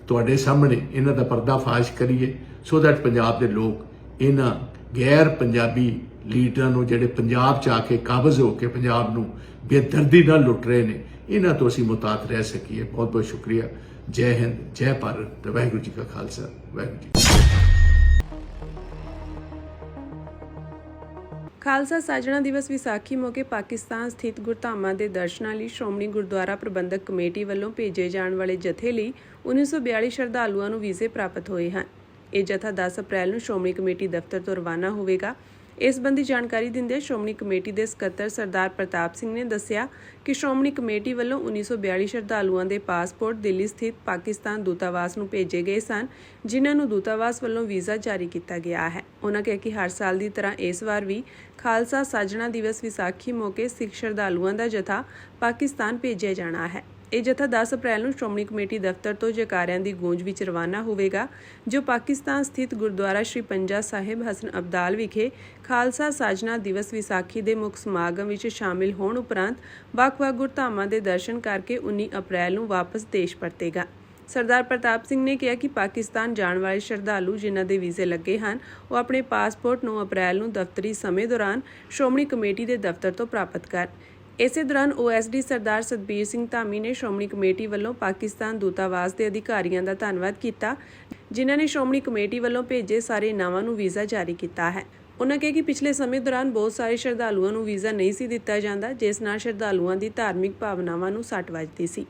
ਤੁਹਾਡੇ ਸਾਹਮਣੇ ਇਹਨਾਂ ਦਾ ਪਰਦਾਫਾਸ਼ ਕਰੀਏ, ਸੋ ਦੈਟ ਪੰਜਾਬ ਦੇ ਲੋਕ ਇਹਨਾਂ ਗੈਰ ਪੰਜਾਬੀ ਲੀਡਰਾਂ ਨੂੰ, ਜਿਹੜੇ ਪੰਜਾਬ 'ਚ ਆ ਕੇ ਕਾਬਜ਼ ਹੋ ਕੇ ਪੰਜਾਬ ਨੂੰ ਬੇਦਰਦੀ ਨਾਲ ਲੁੱਟ ਰਹੇ ਨੇ, ਇਹਨਾਂ ਤੋਂ ਅਸੀਂ ਮੁਤਾਤ ਰਹਿ ਸਕੀਏ। ਬਹੁਤ ਬਹੁਤ ਸ਼ੁਕਰੀਆ। ਜੈ ਹਿੰਦ, ਜੈ ਭਾਰਤ ਤੇ ਵਾਹਿਗੁਰੂ ਜੀ ਕਾ ਖਾਲਸਾ, ਵਾਹਿਗੁਰੂ ਜੀ ਕੀ ਫਤਿਹ। ਖਾਲਸਾ ਸਾਜਣਾ ਦਿਵਸ ਵਿਸਾਖੀ ਮੌਕੇ ਪਾਕਿਸਤਾਨ ਸਥਿਤ ਗੁਰਧਾਮਾਂ ਦੇ ਦਰਸ਼ਨਾਂ ਲਈ ਸ਼੍ਰੋਮਣੀ ਗੁਰਦੁਆਰਾ ਪ੍ਰਬੰਧਕ ਕਮੇਟੀ ਵੱਲੋਂ ਭੇਜੇ ਜਾਣ ਵਾਲੇ ਜਥੇ ਲਈ 1942 ਸ਼ਰਧਾਲੂਆਂ ਨੂੰ ਵੀਜ਼ੇ ਪ੍ਰਾਪਤ ਹੋਏ ਹਨ। ਇਹ ਜਥਾ 10 ਅਪ੍ਰੈਲ ਨੂੰ ਸ਼੍ਰੋਮਣੀ ਕਮੇਟੀ ਦਫ਼ਤਰ ਤੋਂ ਰਵਾਨਾ ਹੋਵੇਗਾ। ਇਸ ਸੰਬੰਧੀ ਜਾਣਕਾਰੀ ਦਿੰਦਿਆਂ ਸ਼੍ਰੋਮਣੀ ਕਮੇਟੀ ਦੇ ਸਕੱਤਰ ਸਰਦਾਰ ਪ੍ਰਤਾਪ ਸਿੰਘ ਨੇ ਦੱਸਿਆ ਕਿ ਸ਼੍ਰੋਮਣੀ ਕਮੇਟੀ ਵੱਲੋਂ 1942 ਸ਼ਰਧਾਲੂਆਂ ਦੇ ਪਾਸਪੋਰਟ ਦਿੱਲੀ ਸਥਿਤ ਪਾਕਿਸਤਾਨ ਦੂਤਾਵਾਸ ਨੂੰ ਭੇਜੇ ਗਏ ਸਨ, ਜਿਨ੍ਹਾਂ ਨੂੰ ਦੂਤਾਵਾਸ ਵੱਲੋਂ ਵੀਜ਼ਾ ਜਾਰੀ ਕੀਤਾ ਗਿਆ ਹੈ। ਉਨ੍ਹਾਂ ਕਿਹਾ ਕਿ ਹਰ ਸਾਲ ਦੀ ਤਰ੍ਹਾਂ ਇਸ ਵਾਰ ਵੀ ਖਾਲਸਾ ਸਾਜਣਾ ਦਿਵਸ ਵਿਸਾਖੀ ਮੌਕੇ ਸਿੱਖ ਸ਼ਰਧਾਲੂਆਂ ਦਾ ਜਥਾ ਪਾਕਿਸਤਾਨ ਭੇਜਿਆ ਜਾਣਾ ਹੈ। ਇਹ ਜਥਾ 10 ਅਪ੍ਰੈਲ ਨੂੰ ਸ਼੍ਰੋਮਣੀ ਕਮੇਟੀ ਦਫ਼ਤਰ ਤੋਂ ਜੈਕਾਰਿਆਂ ਦੀ ਗੂੰਜ ਵਿੱਚ ਰਵਾਨਾ ਹੋਵੇਗਾ, ਜੋ ਪਾਕਿਸਤਾਨ ਸਥਿਤ ਗੁਰਦੁਆਰਾ ਸ਼੍ਰੀ ਪੰਜਾ ਸਾਹਿਬ ਹਸਨ ਅਬਦਾਲ ਵਿਖੇ ਖਾਲਸਾ ਸਾਜਣਾ ਦਿਵਸ ਵਿਸਾਖੀ ਦੇ ਮੁੱਖ ਸਮਾਗਮ ਵਿੱਚ ਸ਼ਾਮਿਲ ਹੋਣ ਉਪਰੰਤ ਵੱਖ-ਵੱਖ ਗੁਰਧਾਮਾਂ ਦੇ ਦਰਸ਼ਨ ਕਰਕੇ 19 ਅਪ੍ਰੈਲ ਨੂੰ ਵਾਪਸ ਦੇਸ਼ ਪਰਤੇਗਾ। ਸਰਦਾਰ ਪ੍ਰਤਾਪ ਸਿੰਘ ਨੇ ਕਿਹਾ ਕਿ ਪਾਕਿਸਤਾਨ ਜਾਣ ਵਾਲੇ ਸ਼ਰਧਾਲੂ ਜਿਨ੍ਹਾਂ ਦੇ ਵੀਜ਼ੇ ਲੱਗੇ ਹਨ, ਉਹ ਆਪਣੇ ਪਾਸਪੋਰਟ 9 ਅਪ੍ਰੈਲ ਨੂੰ ਦਫ਼ਤਰੀ ਸਮੇਂ ਦੌਰਾਨ ਸ਼੍ਰੋਮਣੀ ਕਮੇਟੀ ਦੇ ਦਫ਼ਤਰ ਤੋਂ ਪ੍ਰਾਪਤ ਕਰਨ। ਇਸੇ ਦੌਰਾਨ OSD ਸਰਦਾਰ ਸਤਬੀਰ ਸਿੰਘ ਧਾਮੀ ਨੇ ਸ਼੍ਰੋਮਣੀ ਕਮੇਟੀ ਵੱਲੋਂ ਪਾਕਿਸਤਾਨ ਦੂਤਾਵਾਸ ਦੇ ਅਧਿਕਾਰੀਆਂ ਦਾ ਧੰਨਵਾਦ ਕੀਤਾ, ਜਿਨ੍ਹਾਂ ਨੇ ਸ਼੍ਰੋਮਣੀ ਕਮੇਟੀ ਵੱਲੋਂ ਭੇਜੇ ਸਾਰੇ ਇਨਾਮਾਂ ਨੂੰ ਵੀਜ਼ਾ ਜਾਰੀ ਕੀਤਾ ਹੈ। ਉਨ੍ਹਾਂ ਕਿਹਾ ਕਿ ਪਿਛਲੇ ਸਮੇਂ ਦੌਰਾਨ ਬਹੁਤ ਸਾਰੇ ਸ਼ਰਧਾਲੂਆਂ ਨੂੰ ਵੀਜ਼ਾ ਨਹੀਂ ਸੀ ਦਿੱਤਾ ਜਾਂਦਾ, ਜਿਸ ਨਾਲ ਸ਼ਰਧਾਲੂਆਂ ਦੀ ਧਾਰਮਿਕ ਭਾਵਨਾਵਾਂ ਨੂੰ ਸੱਟ ਵੱਜਦੀ ਸੀ।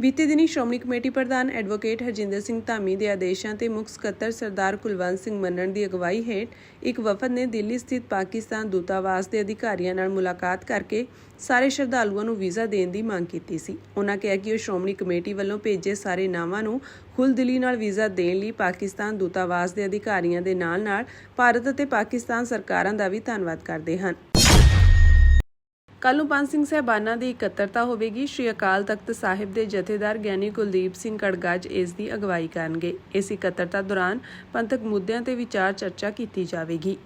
ਬੀਤੇ ਦਿਨੀ ਸ਼੍ਰੋਮਣੀ ਕਮੇਟੀ ਪ੍ਰਧਾਨ ਐਡਵੋਕੇਟ ਹਰਜਿੰਦਰ ਸਿੰਘ ਧਾਮੀ ਦੇ ਆਦੇਸ਼ਾਂ ਤੇ ਮੁੱਖ ਸਕੱਤਰ ਸਰਦਾਰ ਕੁਲਵੰਤ ਸਿੰਘ ਮੰਨਣ ਦੀ ਅਗਵਾਈ ਹੇਠ ਇੱਕ ਵਫਦ ਨੇ ਦਿੱਲੀ ਸਥਿਤ ਪਾਕਿਸਤਾਨ ਦੂਤਾਵਾਸ ਦੇ ਅਧਿਕਾਰੀਆਂ ਨਾਲ ਮੁਲਾਕਾਤ ਕਰਕੇ ਸਾਰੇ ਸ਼ਰਧਾਲੂਆਂ ਨੂੰ ਵੀਜ਼ਾ ਦੇਣ ਦੀ ਮੰਗ ਕੀਤੀ ਸੀ। ਉਨ੍ਹਾਂ ਕਿਹਾ ਕਿ ਉਹ ਸ਼੍ਰੋਮਣੀ ਕਮੇਟੀ ਵੱਲੋਂ ਭੇਜੇ ਸਾਰੇ ਨਾਵਾਂ ਨੂੰ ਖੁੱਲ੍ਹਦਿਲੀ ਨਾਲ ਵੀਜ਼ਾ ਦੇਣ ਲਈ ਪਾਕਿਸਤਾਨ ਦੂਤਾਵਾਸ ਦੇ ਅਧਿਕਾਰੀਆਂ ਦੇ ਨਾਲ-ਨਾਲ ਭਾਰਤ ਅਤੇ ਪਾਕਿਸਤਾਨ ਸਰਕਾਰਾਂ ਦਾ ਵੀ ਧੰਨਵਾਦ ਕਰਦੇ ਹਨ। ਕੱਲ੍ਹ ਨੂੰ ਪੰਜ ਸਿੰਘ ਸਾਹਿਬਾਨਾਂ ਦੀ ਇਕੱਤਰਤਾ ਹੋਵੇਗੀ। ਸ਼੍ਰੀ ਅਕਾਲ ਤਖਤ ਸਾਹਿਬ ਦੇ ਜਥੇਦਾਰ ਗਿਆਨੀ ਕੁਲਦੀਪ ਸਿੰਘ ਕੜਗੱਜ ਇਸ ਦੀ ਅਗਵਾਈ ਕਰਨਗੇ। ਇਸ ਇਕੱਤਰਤਾ ਦੌਰਾਨ ਪੰਥਕ ਮੁੱਦਿਆਂ ਤੇ ਵਿਚਾਰ ਚਰਚਾ ਕੀਤੀ ਜਾਵੇਗੀ।